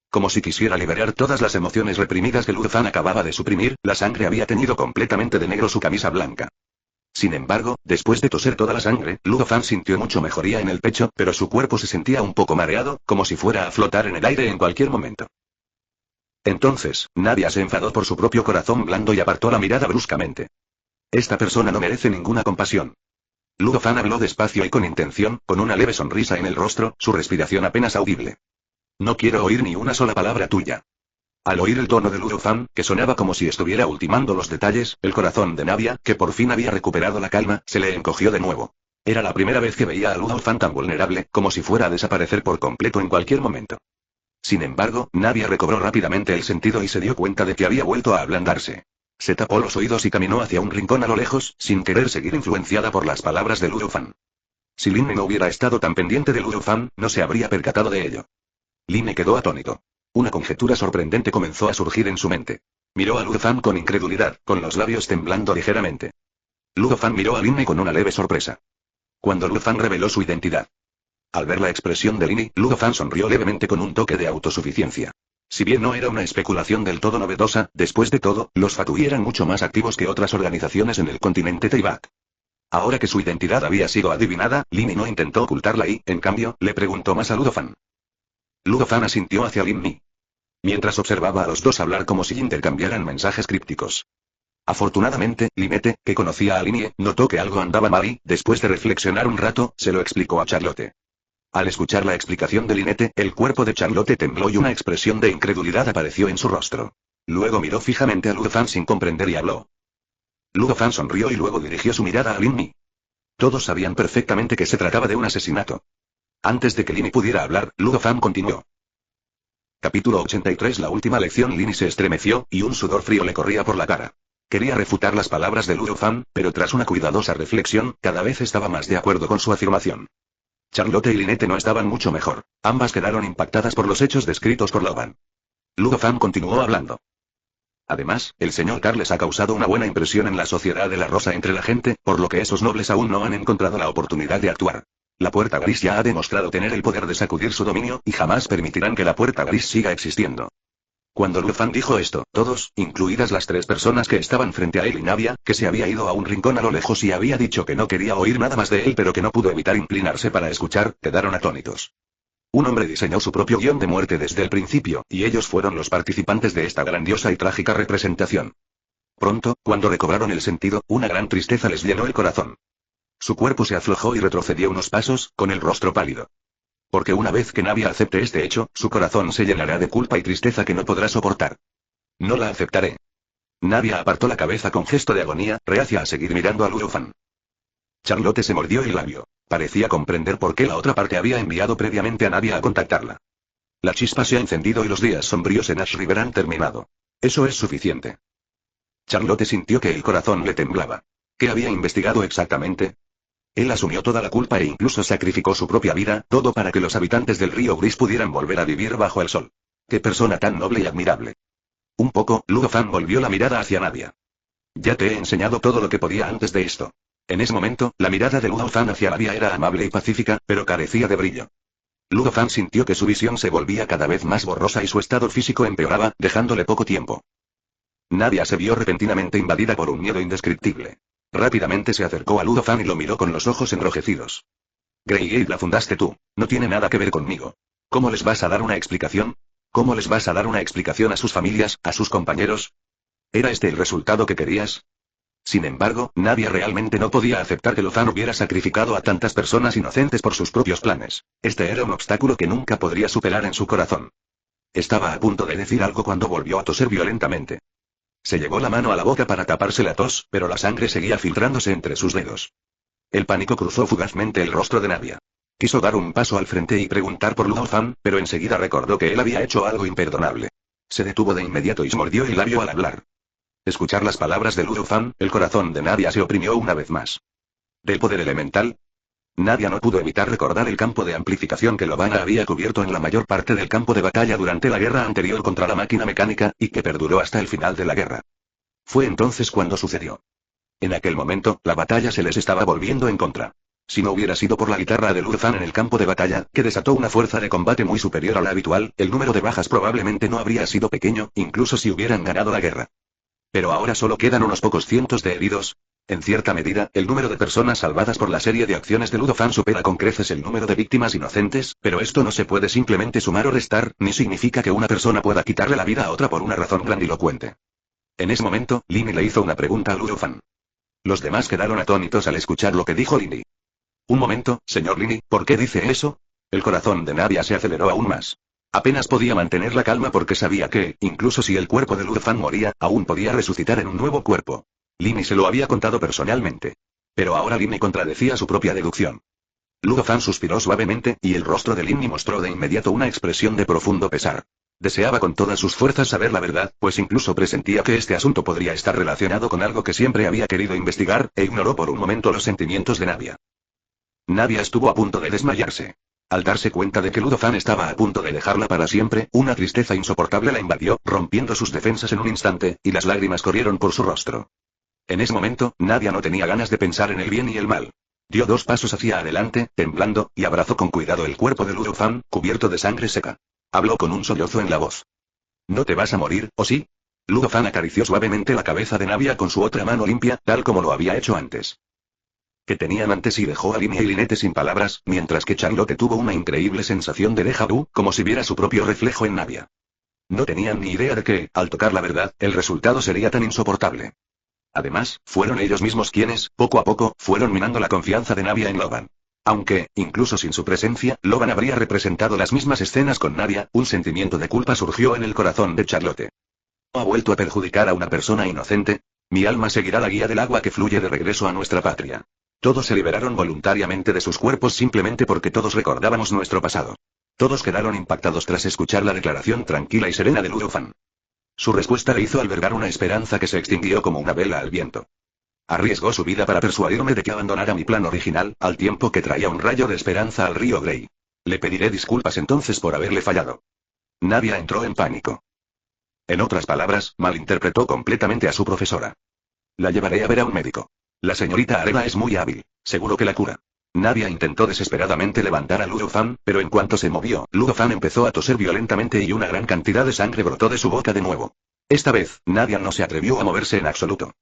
Speaker 1: Como si quisiera liberar todas las emociones reprimidas que Ludo Fan acababa de suprimir, la sangre había teñido completamente de negro su camisa blanca. Sin embargo, después de toser toda la sangre, Ludo Fan sintió mucho mejoría en el pecho, pero su cuerpo se sentía un poco mareado, como si fuera a flotar en el aire en cualquier momento. Entonces, Nadia se enfadó por su propio corazón blando y apartó la mirada bruscamente. Esta persona no merece ninguna compasión. Ludo Fan habló despacio y con intención, con una leve sonrisa en el rostro, su respiración apenas audible. No quiero oír ni una sola palabra tuya. Al oír el tono de Ludo Fan, que sonaba como si estuviera ultimando los detalles, el corazón de Nadia, que por fin había recuperado la calma, se le encogió de nuevo. Era la primera vez que veía a Ludo Fan tan vulnerable, como si fuera a desaparecer por completo en cualquier momento. Sin embargo, Nadia recobró rápidamente el sentido y se dio cuenta de que había vuelto a ablandarse. Se tapó los oídos y caminó hacia un rincón a lo lejos, sin querer seguir influenciada por las palabras de Ludo Fan. Si Lin no hubiera estado tan pendiente de Ludo Fan, no se habría percatado de ello. Lin quedó atónito. Una conjetura sorprendente comenzó a surgir en su mente. Miró a Ludo Fan con incredulidad, con los labios temblando ligeramente. Ludo Fan miró a Lin con una leve sorpresa. Cuando Ludo Fan reveló su identidad. Al ver la expresión de Lin, Ludo Fan sonrió levemente con un toque de autosuficiencia. Si bien no era una especulación del todo novedosa, después de todo, los Fatui eran mucho más activos que otras organizaciones en el continente Teyvat. Ahora que su identidad había sido adivinada, Lin no intentó ocultarla y, en cambio, le preguntó más a Ludo Fan. Ludo Fan asintió hacia Lin mientras observaba a los dos hablar como si intercambiaran mensajes crípticos. Afortunadamente, Linette, que conocía a Lin, notó que algo andaba mal y, después de reflexionar un rato, se lo explicó a Charlotte. Al escuchar la explicación de Linette, el cuerpo de Charlotte tembló y una expresión de incredulidad apareció en su rostro. Luego miró fijamente a Ludo Fan sin comprender y habló. Ludo Fan sonrió y luego dirigió su mirada a Lin. Todos sabían perfectamente que se trataba de un asesinato. Antes de que Lin pudiera hablar, Ludo Fan continuó. Capítulo 83. La última lección. Lin se estremeció, y un sudor frío le corría por la cara. Quería refutar las palabras de Ludo Fan, pero tras una cuidadosa reflexión, cada vez estaba más de acuerdo con su afirmación. Charlotte y Linette no estaban mucho mejor. Ambas quedaron impactadas por los hechos descritos por Loban. Ludo Fan continuó hablando. Además, el señor Carles ha causado una buena impresión en la sociedad de la Rosa entre la gente, por lo que esos nobles aún no han encontrado la oportunidad de actuar. La Puerta Gris ya ha demostrado tener el poder de sacudir su dominio, y jamás permitirán que la Puerta Gris siga existiendo. Cuando Ludo Fan dijo esto, todos, incluidas las tres personas que estaban frente a él y Nadia, que se había ido a un rincón a lo lejos y había dicho que no quería oír nada más de él pero que no pudo evitar inclinarse para escuchar, quedaron atónitos. Un hombre diseñó su propio guión de muerte desde el principio, y ellos fueron los participantes de esta grandiosa y trágica representación. Pronto, cuando recobraron el sentido, una gran tristeza les llenó el corazón. Su cuerpo se aflojó y retrocedió unos pasos, con el rostro pálido. Porque una vez que Nadia acepte este hecho, su corazón se llenará de culpa y tristeza que no podrá soportar. No la aceptaré. Nadia apartó la cabeza con gesto de agonía, reacia a seguir mirando a Ludo Fan. Charlotte se mordió el labio. Parecía comprender por qué la otra parte había enviado previamente a Nadia a contactarla. La chispa se ha encendido y los días sombríos en Ash River han terminado. Eso es suficiente. Charlotte sintió que el corazón le temblaba. ¿Qué había investigado exactamente? Él asumió toda la culpa e incluso sacrificó su propia vida, todo para que los habitantes del río Gris pudieran volver a vivir bajo el sol. ¡Qué persona tan noble y admirable! Un poco, Ludo Fan volvió la mirada hacia Nadia. Ya te he enseñado todo lo que podía antes de esto. En ese momento, la mirada de Ludo Fan hacia Nadia era amable y pacífica, pero carecía de brillo. Ludo Fan sintió que su visión se volvía cada vez más borrosa y su estado físico empeoraba, dejándole poco tiempo. Nadia se vio repentinamente invadida por un miedo indescriptible. Rápidamente se acercó a Ludo Fan y lo miró con los ojos enrojecidos. Greygate la fundaste tú, no tiene nada que ver conmigo. ¿Cómo les vas a dar una explicación? ¿Cómo les vas a dar una explicación a sus familias, a sus compañeros? ¿Era este el resultado que querías? Sin embargo, Nadia realmente no podía aceptar que Lozan hubiera sacrificado a tantas personas inocentes por sus propios planes. Este era un obstáculo que nunca podría superar en su corazón. Estaba a punto de decir algo cuando volvió a toser violentamente. Se llevó la mano a la boca para taparse la tos, pero la sangre seguía filtrándose entre sus dedos. El pánico cruzó fugazmente el rostro de Nadia. Quiso dar un paso al frente y preguntar por Lozan, pero enseguida recordó que él había hecho algo imperdonable. Se detuvo de inmediato y se mordió el labio al hablar. Escuchar las palabras de Luzan, el corazón de Nadia se oprimió una vez más. ¿Del poder elemental? Nadia no pudo evitar recordar el campo de amplificación que Lobana había cubierto en la mayor parte del campo de batalla durante la guerra anterior contra la máquina mecánica, y que perduró hasta el final de la guerra. Fue entonces cuando sucedió. En aquel momento, la batalla se les estaba volviendo en contra. Si no hubiera sido por la guitarra de Lu Fan en el campo de batalla, que desató una fuerza de combate muy superior a la habitual, el número de bajas probablemente no habría sido pequeño, incluso si hubieran ganado la guerra. Pero ahora solo quedan unos pocos cientos de heridos. En cierta medida, el número de personas salvadas por la serie de acciones de Lu Fan supera con creces el número de víctimas inocentes, pero esto no se puede simplemente sumar o restar, ni significa que una persona pueda quitarle la vida a otra por una razón grandilocuente. En ese momento, Lini le hizo una pregunta a Lu Fan. Los demás quedaron atónitos al escuchar lo que dijo Lini. Un momento, señor Lini, ¿por qué dice eso? El corazón de Navia se aceleró aún más. Apenas podía mantener la calma porque sabía que, incluso si el cuerpo de Lu Fan moría, aún podía resucitar en un nuevo cuerpo. Lini se lo había contado personalmente. Pero ahora Lini contradecía su propia deducción. Lu Fan suspiró suavemente, y el rostro de Lini mostró de inmediato una expresión de profundo pesar. Deseaba con todas sus fuerzas saber la verdad, pues incluso presentía que este asunto podría estar relacionado con algo que siempre había querido investigar, e ignoró por un momento los sentimientos de Navia. Navia estuvo a punto de desmayarse. Al darse cuenta de que Lu Fan estaba a punto de dejarla para siempre, una tristeza insoportable la invadió, rompiendo sus defensas en un instante, y las lágrimas corrieron por su rostro. En ese momento, Navia no tenía ganas de pensar en el bien y el mal. Dio 2 pasos hacia adelante, temblando, y abrazó con cuidado el cuerpo de Lu Fan, cubierto de sangre seca. Habló con un sollozo en la voz. ¿No te vas a morir, o sí? Lu Fan acarició suavemente la cabeza de Navia con su otra mano limpia, tal como lo había hecho antes. Que tenían antes, y dejó a Lini y Lynette sin palabras, mientras que Charlotte tuvo una increíble sensación de déjà vu, como si viera su propio reflejo en Navia. No tenían ni idea de que, al tocar la verdad, el resultado sería tan insoportable. Además, fueron ellos mismos quienes, poco a poco, fueron minando la confianza de Navia en Logan. Aunque, incluso sin su presencia, Logan habría representado las mismas escenas con Navia, un sentimiento de culpa surgió en el corazón de Charlotte. ¿Ha vuelto a perjudicar a una persona inocente? Mi alma seguirá la guía del agua que fluye de regreso a nuestra patria. Todos se liberaron voluntariamente de sus cuerpos simplemente porque todos recordábamos nuestro pasado. Todos quedaron impactados tras escuchar la declaración tranquila y serena de Lu Fan. Su respuesta le hizo albergar una esperanza que se extinguió como una vela al viento. Arriesgó su vida para persuadirme de que abandonara mi plan original, al tiempo que traía un rayo de esperanza al río Grey. Le pediré disculpas entonces por haberle fallado. Navia entró en pánico. En otras palabras, malinterpretó completamente a su profesora. La llevaré a ver a un médico. La señorita Arena es muy hábil, seguro que la cura. Navia intentó desesperadamente levantar a Lu Fan, pero en cuanto se movió, Lu Fan empezó a toser violentamente y una gran cantidad de sangre brotó de su boca de nuevo. Esta vez, Navia no se atrevió a moverse en absoluto.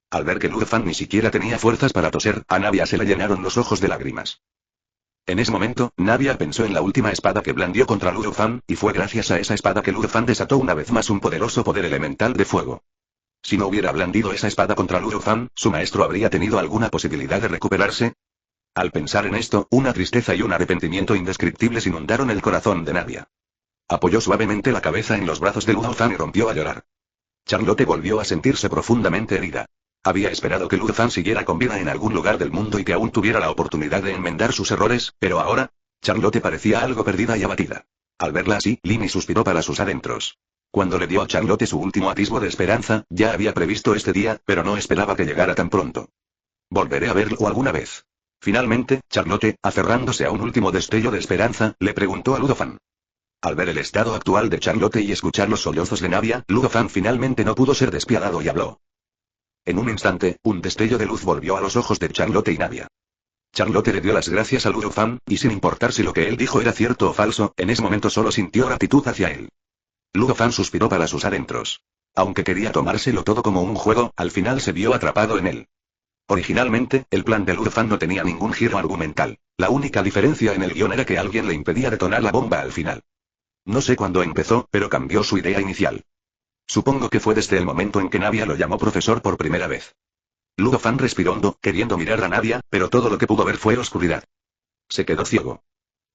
Speaker 1: Al ver que Lu Fan ni siquiera tenía fuerzas para toser, a Navia se le llenaron los ojos de lágrimas. En ese momento, Navia pensó en la última espada que blandió contra Lu Fan, y fue gracias a esa espada que Lu Fan desató una vez más un poderoso poder elemental de fuego. Si no hubiera blandido esa espada contra Lu Fan, ¿su maestro habría tenido alguna posibilidad de recuperarse? Al pensar en esto, una tristeza y un arrepentimiento indescriptibles inundaron el corazón de Navia. Apoyó suavemente la cabeza en los brazos de Lu Fan y rompió a llorar. Charlotte volvió a sentirse profundamente herida. Había esperado que Lu Fan siguiera con vida en algún lugar del mundo y que aún tuviera la oportunidad de enmendar sus errores, pero ahora, Charlotte parecía algo perdida y abatida. Al verla así, Lini suspiró para sus adentros. Cuando le dio a Charlotte su último atisbo de esperanza, ya había previsto este día, pero no esperaba que llegara tan pronto. Volveré a verlo alguna vez. Finalmente, Charlotte, aferrándose a un último destello de esperanza, le preguntó a Lu Fan. Al ver el estado actual de Charlotte y escuchar los sollozos de Navia, Lu Fan finalmente no pudo ser despiadado y habló. En un instante, un destello de luz volvió a los ojos de Charlotte y Navia. Charlotte le dio las gracias a Lu Fan, y sin importar si lo que él dijo era cierto o falso, en ese momento solo sintió gratitud hacia él. Lu Fan suspiró para sus adentros. Aunque quería tomárselo todo como un juego, al final se vio atrapado en él. Originalmente, el plan de Lu Fan no tenía ningún giro argumental. La única diferencia en el guión era que alguien le impedía detonar la bomba al final. No sé cuándo empezó, pero cambió su idea inicial. Supongo que fue desde el momento en que Navia lo llamó profesor por primera vez. Lu Fan respiró hondo, queriendo mirar a Navia, pero todo lo que pudo ver fue oscuridad. Se quedó ciego.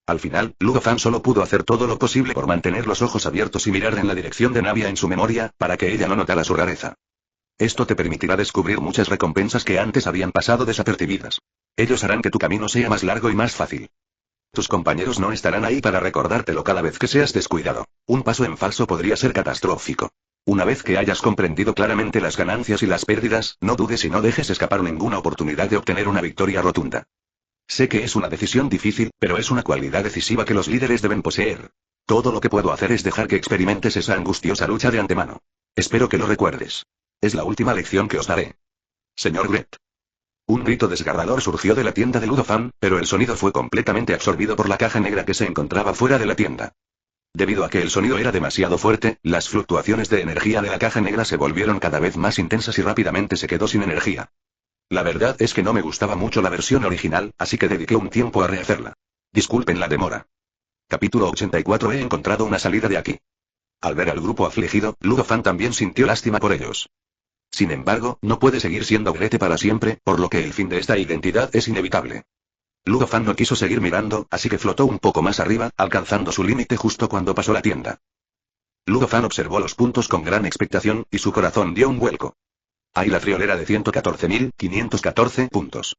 Speaker 1: Al final, Lu Fan solo pudo hacer todo lo posible por mantener los ojos abiertos y mirar en la dirección de Navia en su memoria, para que ella no notara su rareza. Esto te permitirá descubrir muchas recompensas que antes habían pasado desapercibidas. Ellos harán que tu camino sea más largo y más fácil. Tus compañeros no estarán ahí para recordártelo cada vez que seas descuidado. Un paso en falso podría ser catastrófico. Una vez que hayas comprendido claramente las ganancias y las pérdidas, no dudes y no dejes escapar ninguna oportunidad de obtener una victoria rotunda. Sé que es una decisión difícil, pero es una cualidad decisiva que los líderes deben poseer. Todo lo que puedo hacer es dejar que experimentes esa angustiosa lucha de antemano. Espero que lo recuerdes. Es la última lección que os daré. Señor Gret. Un grito desgarrador surgió de la tienda de Ludofan, pero el sonido fue completamente absorbido por la caja negra que se encontraba fuera de la tienda. Debido a que el sonido era demasiado fuerte, las fluctuaciones de energía de la caja negra se volvieron cada vez más intensas y rápidamente se quedó sin energía. La verdad es que no me gustaba mucho la versión original, así que dediqué un tiempo a rehacerla. Disculpen la demora. Capítulo 84. He encontrado una salida de aquí. Al ver al grupo afligido, Ludofan también sintió lástima por ellos. Sin embargo, no puede seguir siendo Grete para siempre, por lo que el fin de esta identidad es inevitable. Ludofan no quiso seguir mirando, así que flotó un poco más arriba, alcanzando su límite justo cuando pasó la tienda. Ludofan observó los puntos con gran expectación, y su corazón dio un vuelco. ¡Ay, la friolera de 114.514 puntos!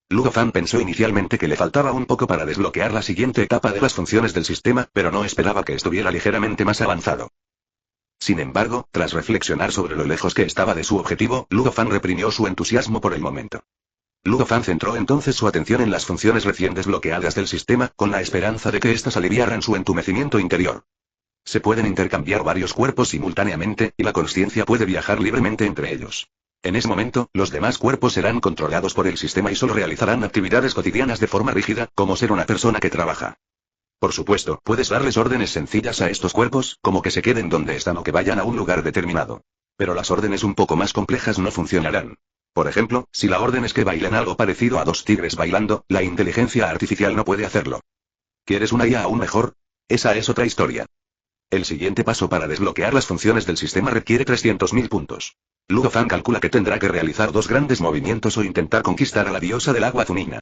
Speaker 1: Ludofan pensó inicialmente que le faltaba un poco para desbloquear la siguiente etapa de las funciones del sistema, pero no esperaba que estuviera ligeramente más avanzado. Sin embargo, tras reflexionar sobre lo lejos que estaba de su objetivo, Ludofan reprimió su entusiasmo por el momento. Ludofan centró entonces su atención en las funciones recién desbloqueadas del sistema, con la esperanza de que éstas aliviaran su entumecimiento interior. Se pueden intercambiar varios cuerpos simultáneamente, y la consciencia puede viajar libremente entre ellos. En ese momento, los demás cuerpos serán controlados por el sistema y solo realizarán actividades cotidianas de forma rígida, como ser una persona que trabaja. Por supuesto, puedes darles órdenes sencillas a estos cuerpos, como que se queden donde están o que vayan a un lugar determinado. Pero las órdenes un poco más complejas no funcionarán. Por ejemplo, si la orden es que bailen algo parecido a 2 tigres bailando, la inteligencia artificial no puede hacerlo. ¿Quieres una IA aún mejor? Esa es otra historia. El siguiente paso para desbloquear las funciones del sistema requiere 300.000 puntos. Ludofan calcula que tendrá que realizar 2 grandes movimientos o intentar conquistar a la diosa del agua Funina.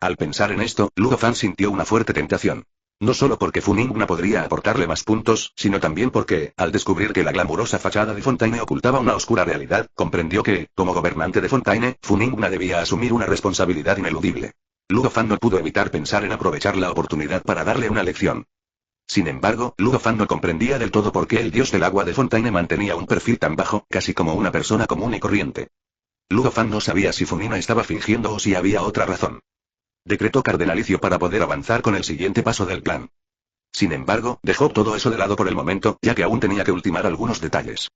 Speaker 1: Al pensar en esto, Ludofan sintió una fuerte tentación. No solo porque Funingna podría aportarle más puntos, sino también porque, al descubrir que la glamurosa fachada de Fontaine ocultaba una oscura realidad, comprendió que, como gobernante de Fontaine, Funingna debía asumir una responsabilidad ineludible. Ludofan no pudo evitar pensar en aprovechar la oportunidad para darle una lección. Sin embargo, Ludofan no comprendía del todo por qué el dios del agua de Fontaine mantenía un perfil tan bajo, casi como una persona común y corriente. Ludofan no sabía si Funina estaba fingiendo o si había otra razón. Decretó cardenalicio para poder avanzar con el siguiente paso del plan. Sin embargo, dejó todo eso de lado por el momento, ya que aún tenía que ultimar algunos detalles.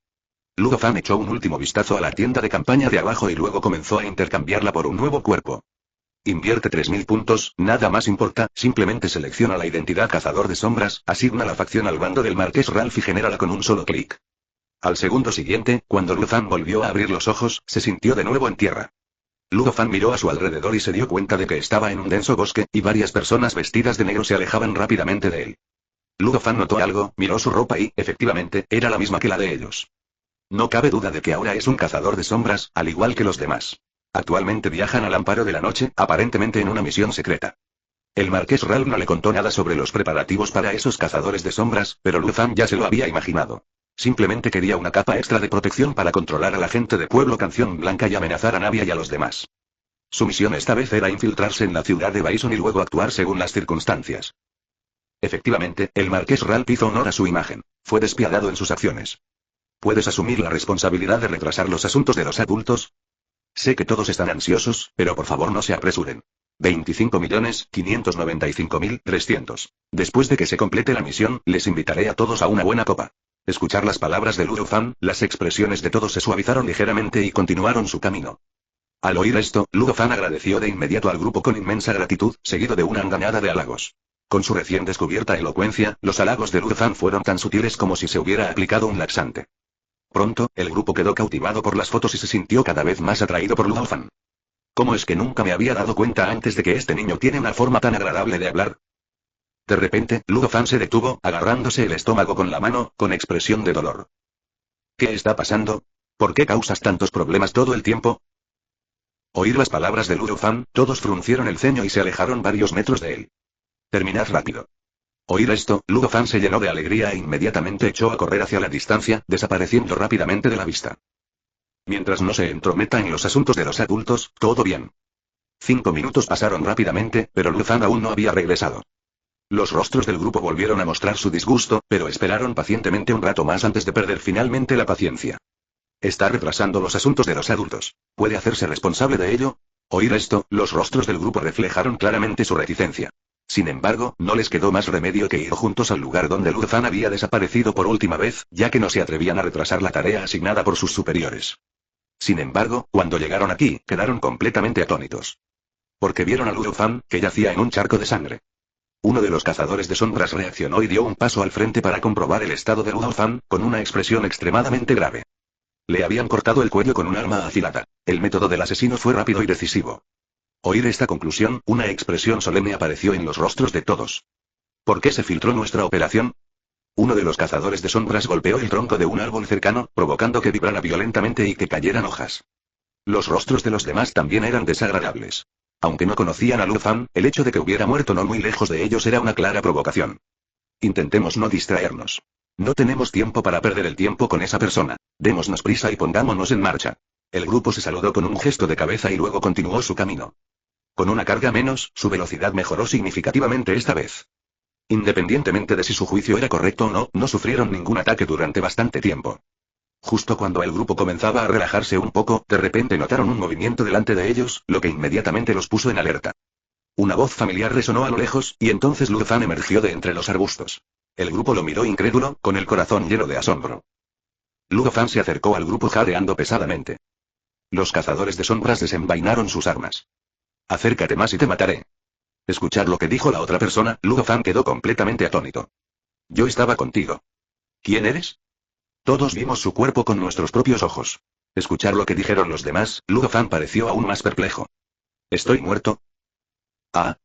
Speaker 1: Ludofan echó un último vistazo a la tienda de campaña de abajo y luego comenzó a intercambiarla por un nuevo cuerpo. Invierte 3.000 puntos, nada más importa, simplemente selecciona la identidad cazador de sombras, asigna la facción al bando del Marqués Ralph y genérala con un solo clic. Al segundo siguiente, cuando Ludofan volvió a abrir los ojos, se sintió de nuevo en tierra. Ludofan miró a su alrededor y se dio cuenta de que estaba en un denso bosque, y varias personas vestidas de negro se alejaban rápidamente de él. Ludofan notó algo, miró su ropa y, efectivamente, era la misma que la de ellos. No cabe duda de que ahora es un cazador de sombras, al igual que los demás. Actualmente viajan al amparo de la noche, aparentemente en una misión secreta. El Marqués Ralph no le contó nada sobre los preparativos para esos cazadores de sombras, pero Ludofan ya se lo había imaginado. Simplemente quería una capa extra de protección para controlar a la gente de Pueblo Canción Blanca y amenazar a Navia y a los demás. Su misión esta vez era infiltrarse en la ciudad de Bison y luego actuar según las circunstancias. Efectivamente, el Marqués Ralph hizo honor a su imagen. Fue despiadado en sus acciones. ¿Puedes asumir la responsabilidad de retrasar los asuntos de los adultos? Sé que todos están ansiosos, pero por favor no se apresuren. 25.595.300. Después de que se complete la misión, les invitaré a todos a una buena copa. Escuchar las palabras de Ludofan, las expresiones de todos se suavizaron ligeramente y continuaron su camino. Al oír esto, Ludofan agradeció de inmediato al grupo con inmensa gratitud, seguido de una andanada de halagos. Con su recién descubierta elocuencia, los halagos de Ludofan fueron tan sutiles como si se hubiera aplicado un laxante. Pronto, el grupo quedó cautivado por las fotos y se sintió cada vez más atraído por Ludofan. ¿Cómo es que nunca me había dado cuenta antes de que este niño tiene una forma tan agradable de hablar? De repente, Ludofan se detuvo, agarrándose el estómago con la mano, con expresión de dolor. ¿Qué está pasando? ¿Por qué causas tantos problemas todo el tiempo? Oír las palabras de Ludofan, todos fruncieron el ceño y se alejaron varios metros de él. Terminad rápido. Oír esto, Ludofan se llenó de alegría e inmediatamente echó a correr hacia la distancia, desapareciendo rápidamente de la vista. Mientras no se entrometa en los asuntos de los adultos, todo bien. 5 minutos pasaron rápidamente, pero Ludofan aún no había regresado. Los rostros del grupo volvieron a mostrar su disgusto, pero esperaron pacientemente un rato más antes de perder finalmente la paciencia. Está retrasando los asuntos de los adultos. ¿Puede hacerse responsable de ello? Oír esto, los rostros del grupo reflejaron claramente su reticencia. Sin embargo, no les quedó más remedio que ir juntos al lugar donde Lu Fan había desaparecido por última vez, ya que no se atrevían a retrasar la tarea asignada por sus superiores. Sin embargo, cuando llegaron aquí, quedaron completamente atónitos. Porque vieron a Lu Fan, que yacía en un charco de sangre. Uno de los cazadores de sombras reaccionó y dio un paso al frente para comprobar el estado de Lu Fan, con una expresión extremadamente grave. Le habían cortado el cuello con un arma afilada. El método del asesino fue rápido y decisivo. Oír esta conclusión, una expresión solemne apareció en los rostros de todos. ¿Por qué se filtró nuestra operación? Uno de los cazadores de sombras golpeó el tronco de un árbol cercano, provocando que vibrara violentamente y que cayeran hojas. Los rostros de los demás también eran desagradables. Aunque no conocían a Lu Fan, el hecho de que hubiera muerto no muy lejos de ellos era una clara provocación. Intentemos no distraernos. No tenemos tiempo para perder el tiempo con esa persona. Démonos prisa y pongámonos en marcha. El grupo se saludó con un gesto de cabeza y luego continuó su camino. Con una carga menos, su velocidad mejoró significativamente esta vez. Independientemente de si su juicio era correcto o no, no sufrieron ningún ataque durante bastante tiempo. Justo cuando el grupo comenzaba a relajarse un poco, de repente notaron un movimiento delante de ellos, lo que inmediatamente los puso en alerta. Una voz familiar resonó a lo lejos, y entonces Lu Fan emergió de entre los arbustos. El grupo lo miró incrédulo, con el corazón lleno de asombro. Lu Fan se acercó al grupo jadeando pesadamente. Los cazadores de sombras desenvainaron sus armas. Acércate más y te mataré. Escuchar lo que dijo la otra persona, Lu Fan quedó completamente atónito. Yo estaba contigo. ¿Quién eres? Todos vimos su cuerpo con nuestros propios ojos. Escuchar lo que dijeron los demás, Lu Fan pareció aún más perplejo. ¿Estoy muerto? Ah.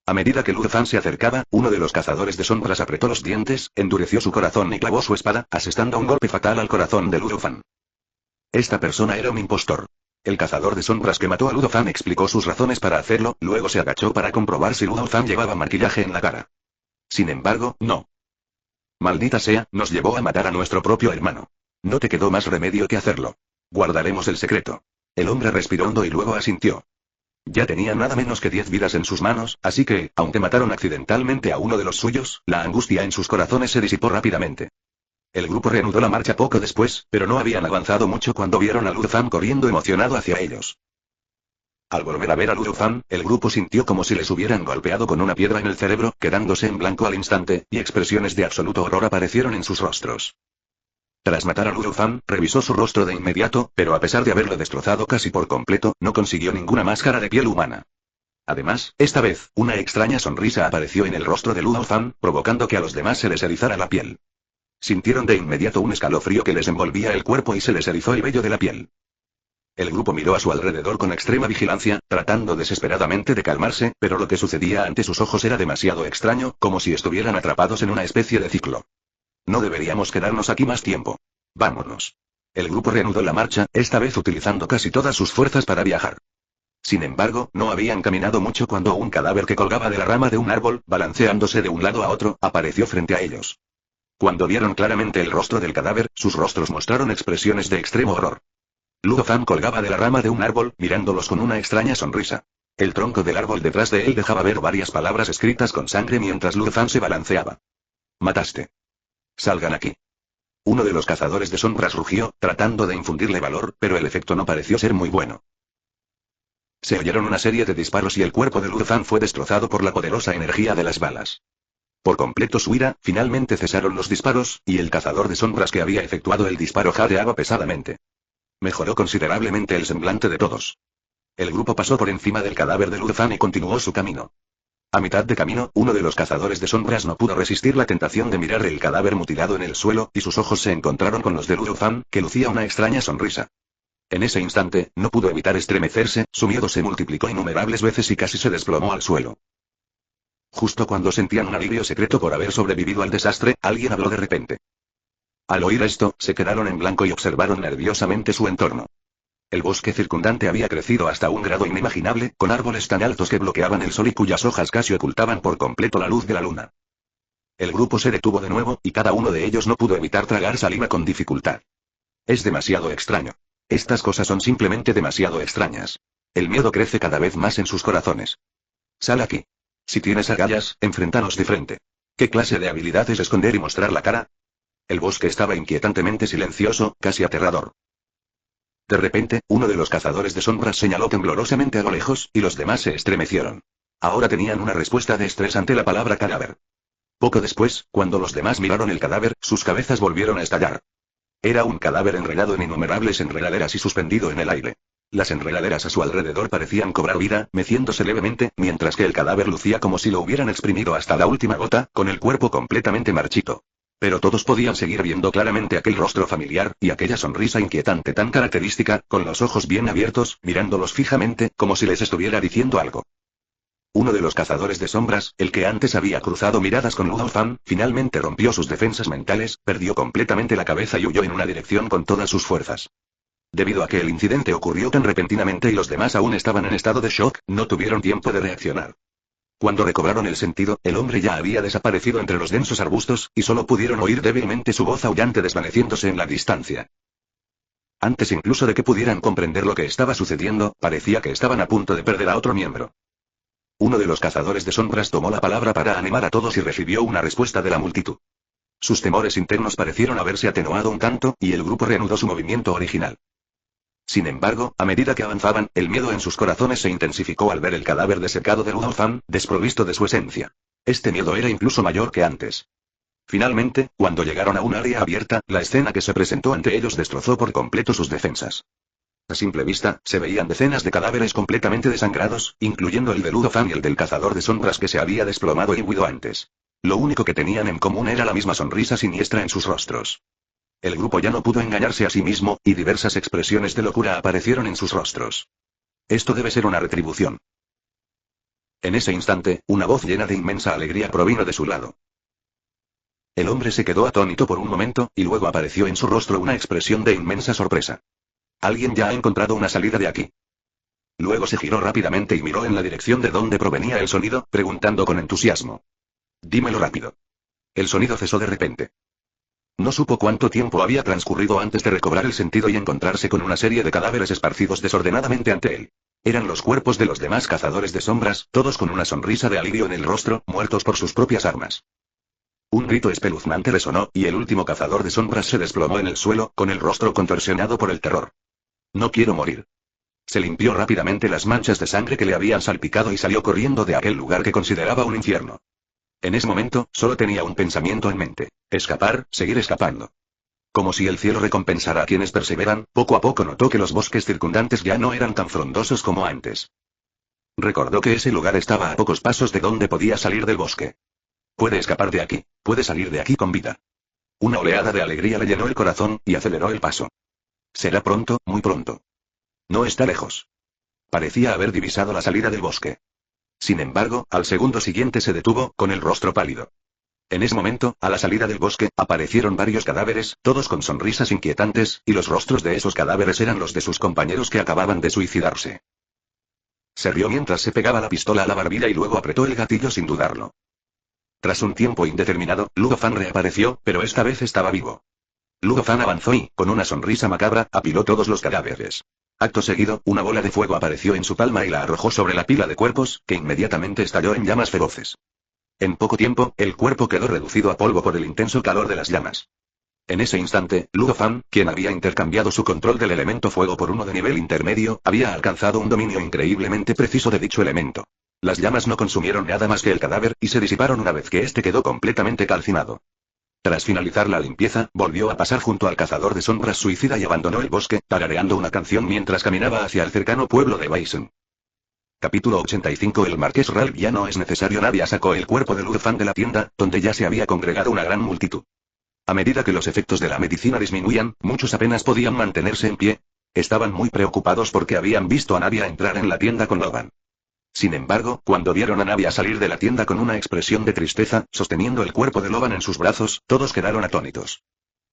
Speaker 1: A medida que Lu Fan se acercaba, uno de los cazadores de sombras apretó los dientes, endureció su corazón y clavó su espada, asestando un golpe fatal al corazón de Lu Fan. Esta persona era un impostor. El cazador de sombras que mató a Lu Fan explicó sus razones para hacerlo, luego se agachó para comprobar si Lu Fan llevaba maquillaje en la cara. Sin embargo, no. Maldita sea, nos llevó a matar a nuestro propio hermano. No te quedó más remedio que hacerlo. Guardaremos el secreto. El hombre respiró hondo y luego asintió. Ya tenía nada menos que 10 vidas en sus manos, así que, aunque mataron accidentalmente a uno de los suyos, la angustia en sus corazones se disipó rápidamente. El grupo reanudó la marcha poco después, pero no habían avanzado mucho cuando vieron a Lu Fan corriendo emocionado hacia ellos. Al volver a ver a Lu Fan, el grupo sintió como si les hubieran golpeado con una piedra en el cerebro, quedándose en blanco al instante, y expresiones de absoluto horror aparecieron en sus rostros. Tras matar a Lu Fan, revisó su rostro de inmediato, pero a pesar de haberlo destrozado casi por completo, no consiguió ninguna máscara de piel humana. Además, esta vez, una extraña sonrisa apareció en el rostro de Lu Fan, provocando que a los demás se les erizara la piel. Sintieron de inmediato un escalofrío que les envolvía el cuerpo y se les erizó el vello de la piel. El grupo miró a su alrededor con extrema vigilancia, tratando desesperadamente de calmarse, pero lo que sucedía ante sus ojos era demasiado extraño, como si estuvieran atrapados en una especie de ciclo. No deberíamos quedarnos aquí más tiempo. Vámonos. El grupo reanudó la marcha, esta vez utilizando casi todas sus fuerzas para viajar. Sin embargo, no habían caminado mucho cuando un cadáver que colgaba de la rama de un árbol, balanceándose de un lado a otro, apareció frente a ellos. Cuando vieron claramente el rostro del cadáver, sus rostros mostraron expresiones de extremo horror. Lu Fan colgaba de la rama de un árbol, mirándolos con una extraña sonrisa. El tronco del árbol detrás de él dejaba ver varias palabras escritas con sangre mientras Lu Fan se balanceaba. Mataste. Salgan aquí. Uno de los cazadores de sombras rugió, tratando de infundirle valor, pero el efecto no pareció ser muy bueno. Se oyeron una serie de disparos y el cuerpo de Lu Fan fue destrozado por la poderosa energía de las balas. Por completo su ira, finalmente cesaron los disparos, y el cazador de sombras que había efectuado el disparo jadeaba pesadamente. Mejoró considerablemente el semblante de todos. El grupo pasó por encima del cadáver de Lu Fan y continuó su camino. A mitad de camino, uno de los cazadores de sombras no pudo resistir la tentación de mirar el cadáver mutilado en el suelo, y sus ojos se encontraron con los de Lu Fan, que lucía una extraña sonrisa. En ese instante, no pudo evitar estremecerse, su miedo se multiplicó innumerables veces y casi se desplomó al suelo. Justo cuando sentían un alivio secreto por haber sobrevivido al desastre, alguien habló de repente. Al oír esto, se quedaron en blanco y observaron nerviosamente su entorno. El bosque circundante había crecido hasta un grado inimaginable, con árboles tan altos que bloqueaban el sol y cuyas hojas casi ocultaban por completo la luz de la luna. El grupo se detuvo de nuevo, y cada uno de ellos no pudo evitar tragar saliva con dificultad. Es demasiado extraño. Estas cosas son simplemente demasiado extrañas. El miedo crece cada vez más en sus corazones. Sal aquí. Si tienes agallas, enfréntanos de frente. ¿Qué clase de habilidad es esconder y mostrar la cara? El bosque estaba inquietantemente silencioso, casi aterrador. De repente, uno de los cazadores de sombras señaló temblorosamente a lo lejos, y los demás se estremecieron. Ahora tenían una respuesta de estrés ante la palabra cadáver. Poco después, cuando los demás miraron el cadáver, sus cabezas volvieron a estallar. Era un cadáver enredado en innumerables enredaderas y suspendido en el aire. Las enredaderas a su alrededor parecían cobrar vida, meciéndose levemente, mientras que el cadáver lucía como si lo hubieran exprimido hasta la última gota, con el cuerpo completamente marchito. Pero todos podían seguir viendo claramente aquel rostro familiar, y aquella sonrisa inquietante tan característica, con los ojos bien abiertos, mirándolos fijamente, como si les estuviera diciendo algo. Uno de los cazadores de sombras, el que antes había cruzado miradas con Luo Fan, finalmente rompió sus defensas mentales, perdió completamente la cabeza y huyó en una dirección con todas sus fuerzas. Debido a que el incidente ocurrió tan repentinamente y los demás aún estaban en estado de shock, no tuvieron tiempo de reaccionar. Cuando recobraron el sentido, el hombre ya había desaparecido entre los densos arbustos, y solo pudieron oír débilmente su voz aullante desvaneciéndose en la distancia. Antes incluso de que pudieran comprender lo que estaba sucediendo, parecía que estaban a punto de perder a otro miembro. Uno de los cazadores de sombras tomó la palabra para animar a todos y recibió una respuesta de la multitud. Sus temores internos parecieron haberse atenuado un tanto, y el grupo reanudó su movimiento original. Sin embargo, a medida que avanzaban, el miedo en sus corazones se intensificó al ver el cadáver desecado de Luo Fan, desprovisto de su esencia. Este miedo era incluso mayor que antes. Finalmente, cuando llegaron a un área abierta, la escena que se presentó ante ellos destrozó por completo sus defensas. A simple vista, se veían decenas de cadáveres completamente desangrados, incluyendo el de Luo Fan y el del cazador de sombras que se había desplomado y huido antes. Lo único que tenían en común era la misma sonrisa siniestra en sus rostros. El grupo ya no pudo engañarse a sí mismo, y diversas expresiones de locura aparecieron en sus rostros. Esto debe ser una retribución. En ese instante, una voz llena de inmensa alegría provino de su lado. El hombre se quedó atónito por un momento, y luego apareció en su rostro una expresión de inmensa sorpresa. Alguien ya ha encontrado una salida de aquí. Luego se giró rápidamente y miró en la dirección de donde provenía el sonido, preguntando con entusiasmo. Dímelo rápido. El sonido cesó de repente. No supo cuánto tiempo había transcurrido antes de recobrar el sentido y encontrarse con una serie de cadáveres esparcidos desordenadamente ante él. Eran los cuerpos de los demás cazadores de sombras, todos con una sonrisa de alivio en el rostro, muertos por sus propias armas. Un grito espeluznante resonó, y el último cazador de sombras se desplomó en el suelo, con el rostro contorsionado por el terror. No quiero morir. Se limpió rápidamente las manchas de sangre que le habían salpicado y salió corriendo de aquel lugar que consideraba un infierno. En ese momento, solo tenía un pensamiento en mente: escapar, seguir escapando. Como si el cielo recompensara a quienes perseveran, poco a poco notó que los bosques circundantes ya no eran tan frondosos como antes. Recordó que ese lugar estaba a pocos pasos de donde podía salir del bosque. Puede escapar de aquí, puede salir de aquí con vida. Una oleada de alegría le llenó el corazón, y aceleró el paso. Será pronto, muy pronto. No está lejos. Parecía haber divisado la salida del bosque. Sin embargo, al segundo siguiente se detuvo, con el rostro pálido. En ese momento, a la salida del bosque, aparecieron varios cadáveres, todos con sonrisas inquietantes, y los rostros de esos cadáveres eran los de sus compañeros que acababan de suicidarse. Se rió mientras se pegaba la pistola a la barbilla y luego apretó el gatillo sin dudarlo. Tras un tiempo indeterminado, Luo Fan reapareció, pero esta vez estaba vivo. Luo Fan avanzó y, con una sonrisa macabra, apiló todos los cadáveres. Acto seguido, una bola de fuego apareció en su palma y la arrojó sobre la pila de cuerpos, que inmediatamente estalló en llamas feroces. En poco tiempo, el cuerpo quedó reducido a polvo por el intenso calor de las llamas. En ese instante, Luo Fan, quien había intercambiado su control del elemento fuego por uno de nivel intermedio, había alcanzado un dominio increíblemente preciso de dicho elemento. Las llamas no consumieron nada más que el cadáver, y se disiparon una vez que éste quedó completamente calcinado. Tras finalizar la limpieza, volvió a pasar junto al cazador de sombras suicida y abandonó el bosque, tarareando una canción mientras caminaba hacia el cercano pueblo de Bison. Capítulo 85. El marqués Ralph ya no es necesario. Nadia sacó el cuerpo de Luo Fan de la tienda, donde ya se había congregado una gran multitud. A medida que los efectos de la medicina disminuían, muchos apenas podían mantenerse en pie. Estaban muy preocupados porque habían visto a Nadia entrar en la tienda con Logan. Sin embargo, cuando vieron a Nadia salir de la tienda con una expresión de tristeza, sosteniendo el cuerpo de Logan en sus brazos, todos quedaron atónitos.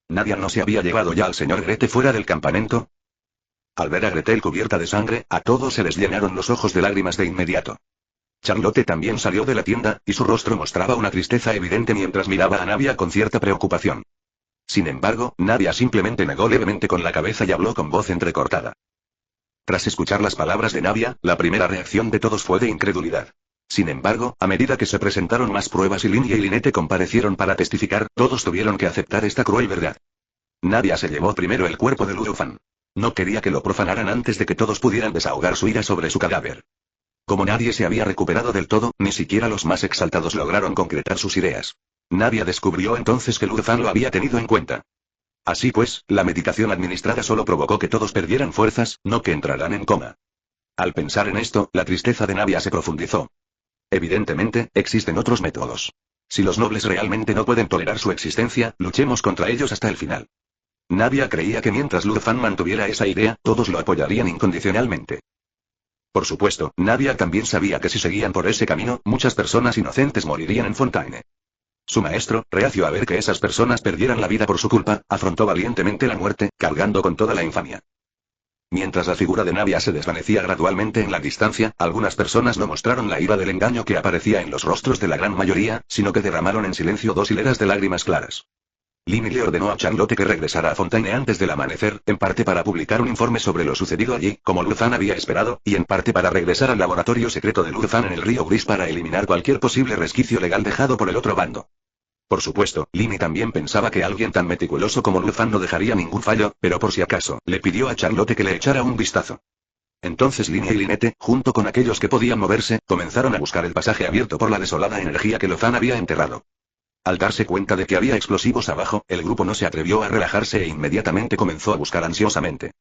Speaker 1: ¿Nadia no se había llevado ya al señor Grete fuera del campamento? Al ver a Gretel cubierta de sangre, a todos se les llenaron los ojos de lágrimas de inmediato. Charlotte también salió de la tienda, y su rostro mostraba una tristeza evidente mientras miraba a Nadia con cierta preocupación. Sin embargo, Nadia simplemente negó levemente con la cabeza y habló con voz entrecortada. Tras escuchar las palabras de Nadia, la primera reacción de todos fue de incredulidad. Sin embargo, a medida que se presentaron más pruebas y Linia y Linette comparecieron para testificar, todos tuvieron que aceptar esta cruel verdad. Nadia se llevó primero el cuerpo de Luo Fan. No quería que lo profanaran antes de que todos pudieran desahogar su ira sobre su cadáver. Como nadie se había recuperado del todo, ni siquiera los más exaltados lograron concretar sus ideas. Nadia descubrió entonces que Lu Fan lo había tenido en cuenta. Así pues, la medicación administrada solo provocó que todos perdieran fuerzas, no que entraran en coma. Al pensar en esto, la tristeza de Nadia se profundizó. Evidentemente, existen otros métodos. Si los nobles realmente no pueden tolerar su existencia, luchemos contra ellos hasta el final. Nadia creía que mientras Lu Fan mantuviera esa idea, todos lo apoyarían incondicionalmente. Por supuesto, Nadia también sabía que si seguían por ese camino, muchas personas inocentes morirían en Fontaine. Su maestro, reacio a ver que esas personas perdieran la vida por su culpa, afrontó valientemente la muerte, cargando con toda la infamia. Mientras la figura de Nadia se desvanecía gradualmente en la distancia, algunas personas no mostraron la ira del engaño que aparecía en los rostros de la gran mayoría, sino que derramaron en silencio 2 hileras de lágrimas claras. Lily le ordenó a Charlotte que regresara a Fontaine antes del amanecer, en parte para publicar un informe sobre lo sucedido allí, como Lu Fan había esperado, y en parte para regresar al laboratorio secreto de Lu Fan en el río Gris para eliminar cualquier posible resquicio legal dejado por el otro bando. Por supuesto, Lily también pensaba que alguien tan meticuloso como Lu Fan no dejaría ningún fallo, pero por si acaso, le pidió a Charlotte que le echara un vistazo. Entonces Lynn y Lynette, junto con aquellos que podían moverse, comenzaron a buscar el pasaje abierto por la desolada energía que Lu Fan había enterrado. Al darse cuenta de que había explosivos abajo, el grupo no se atrevió a relajarse e inmediatamente comenzó a buscar ansiosamente.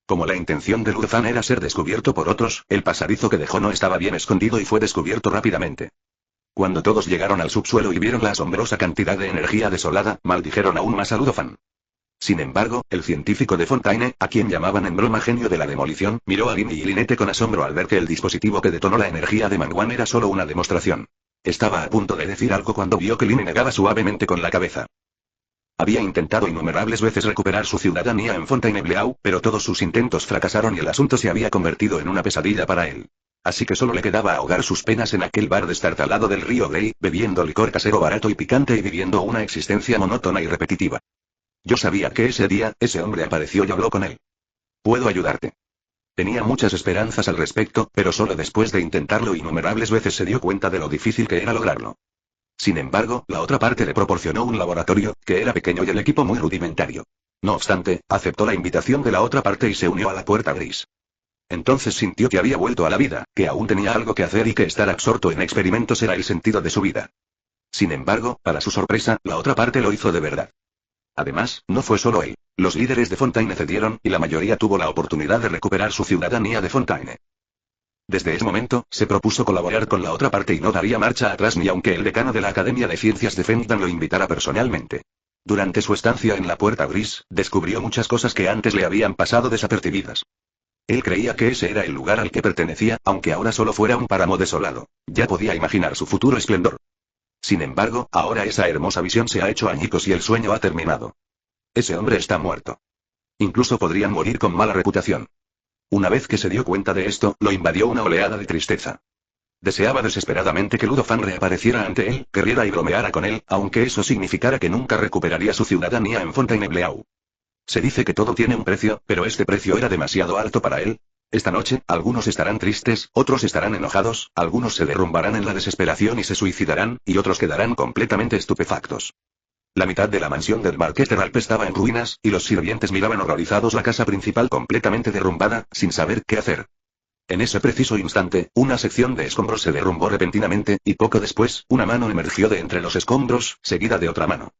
Speaker 1: Como la intención de Lu Fan era ser descubierto por otros, el pasadizo que dejó no estaba bien escondido y fue descubierto rápidamente. Cuando todos llegaron al subsuelo y vieron la asombrosa cantidad de energía desolada, maldijeron aún más a Lu Fan. Sin embargo, el científico de Fontaine, a quien llamaban en broma genio de la demolición, miró a Lynn y Lynette con asombro al ver que el dispositivo que detonó la energía de Mangwan era solo una demostración. Estaba a punto de decir algo cuando vio que Lynn negaba suavemente con la cabeza. Había intentado innumerables veces recuperar su ciudadanía en Fontainebleau, pero todos sus intentos fracasaron y el asunto se había convertido en una pesadilla para él. Así que solo le quedaba ahogar sus penas en aquel bar destartalado del río Grey, bebiendo licor casero barato y picante y viviendo una existencia monótona y repetitiva. Yo sabía que ese día, ese hombre apareció y habló con él. Puedo ayudarte. Tenía muchas esperanzas al respecto, pero solo después de intentarlo innumerables veces se dio cuenta de lo difícil que era lograrlo. Sin embargo, la otra parte le proporcionó un laboratorio, que era pequeño y el equipo muy rudimentario. No obstante, aceptó la invitación de la otra parte y se unió a la Puerta Gris. Entonces sintió que había vuelto a la vida, que aún tenía algo que hacer y que estar absorto en experimentos era el sentido de su vida. Sin embargo, para su sorpresa, la otra parte lo hizo de verdad. Además, no fue solo él. Los líderes de Fontaine cedieron, y la mayoría tuvo la oportunidad de recuperar su ciudadanía de Fontaine. Desde ese momento, se propuso colaborar con la otra parte y no daría marcha atrás ni aunque el decano de la Academia de Ciencias de Fendan lo invitara personalmente. Durante su estancia en la Puerta Gris, descubrió muchas cosas que antes le habían pasado desapercibidas. Él creía que ese era el lugar al que pertenecía, aunque ahora solo fuera un páramo desolado. Ya podía imaginar su futuro esplendor. Sin embargo, ahora esa hermosa visión se ha hecho añicos y el sueño ha terminado. Ese hombre está muerto. Incluso podrían morir con mala reputación. Una vez que se dio cuenta de esto, lo invadió una oleada de tristeza. Deseaba desesperadamente que Lu Fan reapareciera ante él, que riera y bromeara con él, aunque eso significara que nunca recuperaría su ciudadanía en Fontainebleau. Se dice que todo tiene un precio, pero este precio era demasiado alto para él. Esta noche, algunos estarán tristes, otros estarán enojados, algunos se derrumbarán en la desesperación y se suicidarán, y otros quedarán completamente estupefactos. La mitad de la mansión del marqués de Ralph estaba en ruinas, y los sirvientes miraban horrorizados la casa principal completamente derrumbada, sin saber qué hacer. En ese preciso instante, una sección de escombros se derrumbó repentinamente, y poco después, una mano emergió de entre los escombros, seguida de otra mano.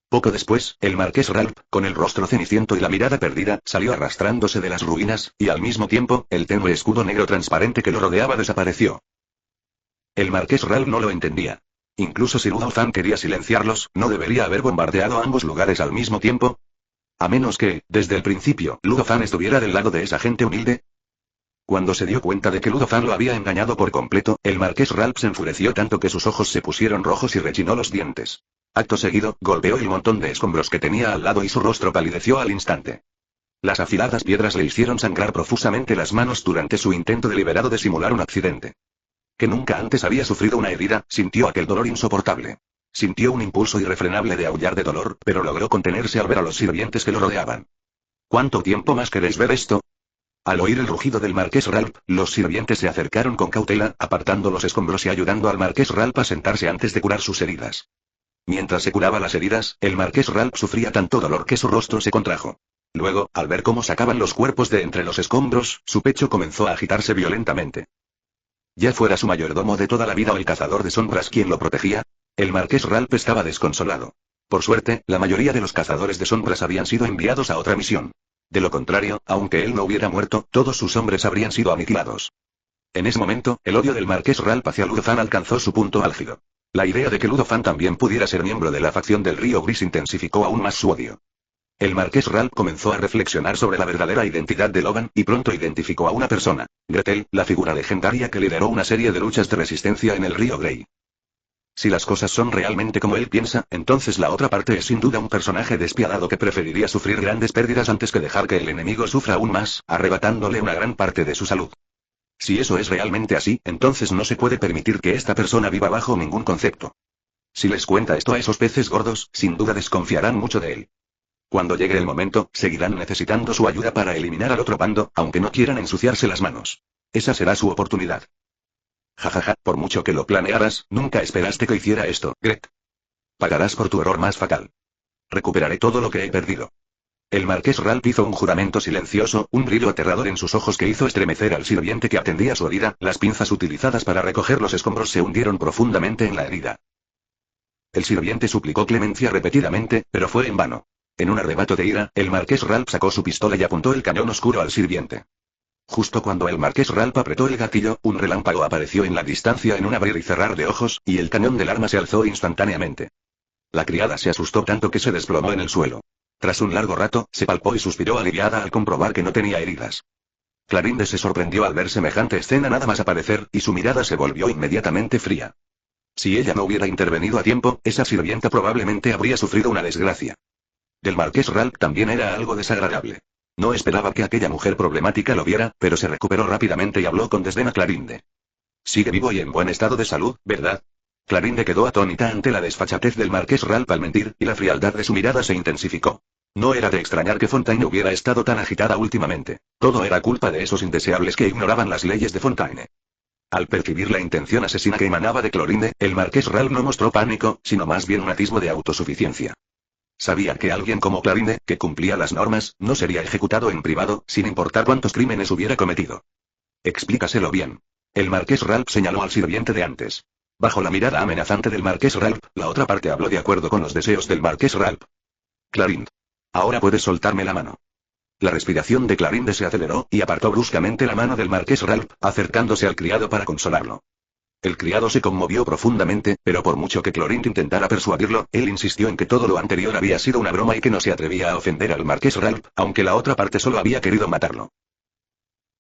Speaker 1: Poco después, el marqués Ralph, con el rostro ceniciento y la mirada perdida, salió arrastrándose de las ruinas, y al mismo tiempo, el tenue escudo negro transparente que lo rodeaba desapareció. El marqués Ralph no lo entendía. Incluso si Lu Fan quería silenciarlos, ¿no debería haber bombardeado ambos lugares al mismo tiempo? A menos que, desde el principio, Lu Fan estuviera del lado de esa gente humilde. Cuando se dio cuenta de que Lu Fan lo había engañado por completo, el marqués Ralph se enfureció tanto que sus ojos se pusieron rojos y rechinó los dientes. Acto seguido, golpeó el montón de escombros que tenía al lado y su rostro palideció al instante. Las afiladas piedras le hicieron sangrar profusamente las manos durante su intento deliberado de simular un accidente. Que nunca antes había sufrido una herida, sintió aquel dolor insoportable. Sintió un impulso irrefrenable de aullar de dolor, pero logró contenerse al ver a los sirvientes que lo rodeaban. ¿Cuánto tiempo más queréis ver esto? Al oír el rugido del marqués Ralph, los sirvientes se acercaron con cautela, apartando los escombros y ayudando al marqués Ralph a sentarse antes de curar sus heridas. Mientras se curaba las heridas, el marqués Ralph sufría tanto dolor que su rostro se contrajo. Luego, al ver cómo sacaban los cuerpos de entre los escombros, su pecho comenzó a agitarse violentamente. Ya fuera su mayordomo de toda la vida o el cazador de sombras quien lo protegía, el marqués Ralph estaba desconsolado. Por suerte, la mayoría de los cazadores de sombras habían sido enviados a otra misión. De lo contrario, aunque él no hubiera muerto, todos sus hombres habrían sido aniquilados. En ese momento, el odio del marqués Ralph hacia Ludo Fan alcanzó su punto álgido. La idea de que Ludo Fan también pudiera ser miembro de la facción del Río Gris intensificó aún más su odio. El marqués Ralph comenzó a reflexionar sobre la verdadera identidad de Logan, y pronto identificó a una persona, Gretel, la figura legendaria que lideró una serie de luchas de resistencia en el Río Grey. Si las cosas son realmente como él piensa, entonces la otra parte es sin duda un personaje despiadado que preferiría sufrir grandes pérdidas antes que dejar que el enemigo sufra aún más, arrebatándole una gran parte de su salud. Si eso es realmente así, entonces no se puede permitir que esta persona viva bajo ningún concepto. Si les cuenta esto a esos peces gordos, sin duda desconfiarán mucho de él. Cuando llegue el momento, seguirán necesitando su ayuda para eliminar al otro bando, aunque no quieran ensuciarse las manos. Esa será su oportunidad. Jajaja, por mucho que lo planearas, nunca esperaste que hiciera esto, Greg. Pagarás por tu error más fatal. Recuperaré todo lo que he perdido. El marqués Ralph hizo un juramento silencioso, un brillo aterrador en sus ojos que hizo estremecer al sirviente que atendía su herida. Las pinzas utilizadas para recoger los escombros se hundieron profundamente en la herida. El sirviente suplicó clemencia repetidamente, pero fue en vano. En un arrebato de ira, el marqués Ralph sacó su pistola y apuntó el cañón oscuro al sirviente. Justo cuando el marqués Ralph apretó el gatillo, un relámpago apareció en la distancia en un abrir y cerrar de ojos, y el cañón del arma se alzó instantáneamente. La criada se asustó tanto que se desplomó en el suelo. Tras un largo rato, se palpó y suspiró aliviada al comprobar que no tenía heridas. Clarinde se sorprendió al ver semejante escena nada más aparecer, y su mirada se volvió inmediatamente fría. Si ella no hubiera intervenido a tiempo, esa sirvienta probablemente habría sufrido una desgracia. Del marqués Ralph también era algo desagradable. No esperaba que aquella mujer problemática lo viera, pero se recuperó rápidamente y habló con desdén a Clarinde. Sigue vivo y en buen estado de salud, ¿verdad? Clarinde quedó atónita ante la desfachatez del marqués Ralph al mentir, y la frialdad de su mirada se intensificó. No era de extrañar que Fontaine hubiera estado tan agitada últimamente. Todo era culpa de esos indeseables que ignoraban las leyes de Fontaine. Al percibir la intención asesina que emanaba de Clorinde, el marqués Ralph no mostró pánico, sino más bien un atisbo de autosuficiencia. Sabía que alguien como Clarinde, que cumplía las normas, no sería ejecutado en privado, sin importar cuántos crímenes hubiera cometido. Explícaselo bien. El marqués Ralph señaló al sirviente de antes. Bajo la mirada amenazante del marqués Ralph, la otra parte habló de acuerdo con los deseos del marqués Ralph. Clarinde. Ahora puedes soltarme la mano. La respiración de Clarinde se aceleró, y apartó bruscamente la mano del marqués Ralph, acercándose al criado para consolarlo. El criado se conmovió profundamente, pero por mucho que Clorinde intentara persuadirlo, él insistió en que todo lo anterior había sido una broma y que no se atrevía a ofender al marqués Ralph, aunque la otra parte solo había querido matarlo.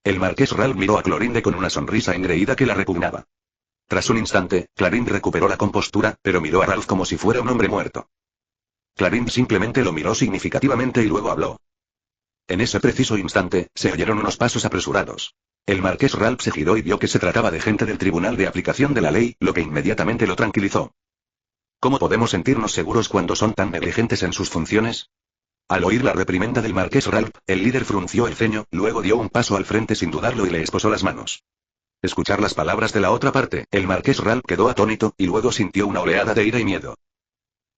Speaker 1: El marqués Ralph miró a Clorinde con una sonrisa engreída que la repugnaba. Tras un instante, Clarinde recuperó la compostura, pero miró a Ralph como si fuera un hombre muerto. Clarinde simplemente lo miró significativamente y luego habló. En ese preciso instante, se oyeron unos pasos apresurados. El marqués Ralph se giró y vio que se trataba de gente del Tribunal de Aplicación de la Ley, lo que inmediatamente lo tranquilizó. ¿Cómo podemos sentirnos seguros cuando son tan negligentes en sus funciones? Al oír la reprimenda del marqués Ralph, el líder frunció el ceño, luego dio un paso al frente sin dudarlo y le esposó las manos. Escuchar las palabras de la otra parte, el marqués Ralph quedó atónito, y luego sintió una oleada de ira y miedo.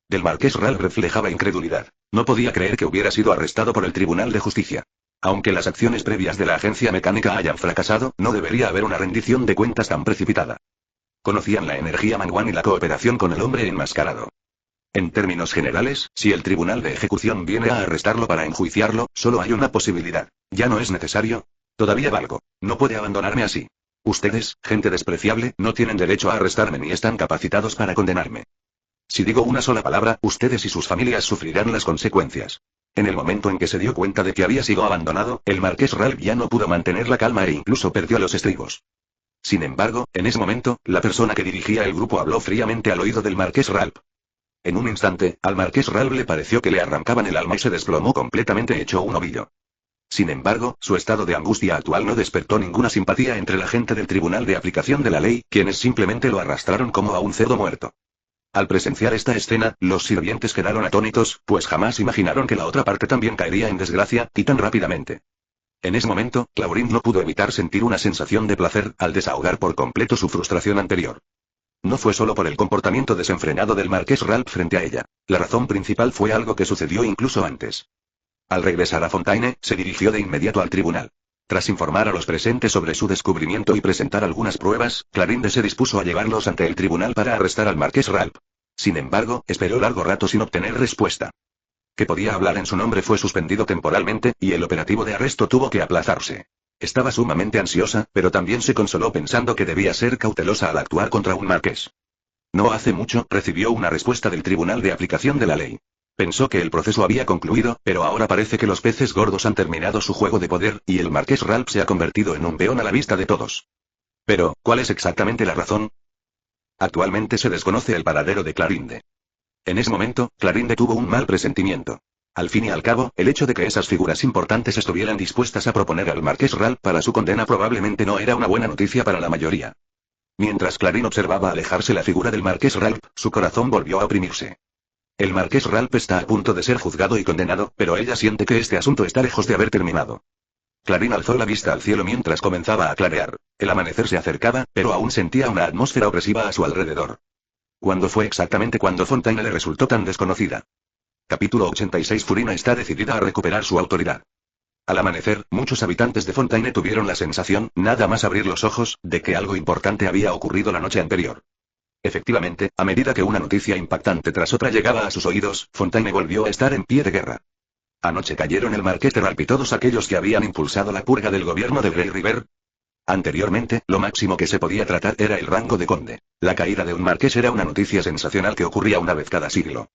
Speaker 1: Del marqués Ralph reflejaba incredulidad. No podía creer que hubiera sido arrestado por el Tribunal de Justicia. Aunque las acciones previas de la agencia mecánica hayan fracasado, no debería haber una rendición de cuentas tan precipitada. Conocían la energía Manguán y la cooperación con el hombre enmascarado. En términos generales, si el Tribunal de Ejecución viene a arrestarlo para enjuiciarlo, solo hay una posibilidad. ¿Ya no es necesario? Todavía valgo. No puede abandonarme así. Ustedes, gente despreciable, no tienen derecho a arrestarme ni están capacitados para condenarme. Si digo una sola palabra, ustedes y sus familias sufrirán las consecuencias. En el momento en que se dio cuenta de que había sido abandonado, el marqués Ralph ya no pudo mantener la calma e incluso perdió los estribos. Sin embargo, en ese momento, la persona que dirigía el grupo habló fríamente al oído del marqués Ralph. En un instante, al marqués Ralph le pareció que le arrancaban el alma y se desplomó completamente hecho un ovillo. Sin embargo, su estado de angustia actual no despertó ninguna simpatía entre la gente del Tribunal de Aplicación de la Ley, quienes simplemente lo arrastraron como a un cerdo muerto. Al presenciar esta escena, los sirvientes quedaron atónitos, pues jamás imaginaron que la otra parte también caería en desgracia, y tan rápidamente. En ese momento, Clorinde no pudo evitar sentir una sensación de placer, al desahogar por completo su frustración anterior. No fue solo por el comportamiento desenfrenado del marqués Ralph frente a ella. La razón principal fue algo que sucedió incluso antes. Al regresar a Fontaine, se dirigió de inmediato al tribunal. Tras informar a los presentes sobre su descubrimiento y presentar algunas pruebas, Clarinde se dispuso a llevarlos ante el tribunal para arrestar al marqués Ralph. Sin embargo, esperó largo rato sin obtener respuesta. Que podía hablar en su nombre fue suspendido temporalmente, y el operativo de arresto tuvo que aplazarse. Estaba sumamente ansiosa, pero también se consoló pensando que debía ser cautelosa al actuar contra un marqués. No hace mucho, recibió una respuesta del Tribunal de Aplicación de la Ley. Pensó que el proceso había concluido, pero ahora parece que los peces gordos han terminado su juego de poder, y el marqués Ralph se ha convertido en un peón a la vista de todos. Pero, ¿cuál es exactamente la razón? Actualmente se desconoce el paradero de Clarinde. En ese momento, Clarinde tuvo un mal presentimiento. Al fin y al cabo, el hecho de que esas figuras importantes estuvieran dispuestas a proponer al marqués Ralph para su condena probablemente no era una buena noticia para la mayoría. Mientras Clarín observaba alejarse la figura del marqués Ralph, su corazón volvió a oprimirse. El marqués Ralph está a punto de ser juzgado y condenado, pero ella siente que este asunto está lejos de haber terminado. Clarín alzó la vista al cielo mientras comenzaba a clarear. El amanecer se acercaba, pero aún sentía una atmósfera opresiva a su alrededor. ¿Cuándo fue exactamente cuando Fontaine le resultó tan desconocida? Capítulo 86. Furina está decidida a recuperar su autoridad. Al amanecer, muchos habitantes de Fontaine tuvieron la sensación, nada más abrir los ojos, de que algo importante había ocurrido la noche anterior. Efectivamente, a medida que una noticia impactante tras otra llegaba a sus oídos, Fontaine volvió a estar en pie de guerra. Anoche cayeron el marqués de Ralph y todos aquellos que habían impulsado la purga del gobierno de Grey River. Anteriormente, lo máximo que se podía tratar era el rango de conde. La caída de un marqués era una noticia sensacional que ocurría una vez cada siglo.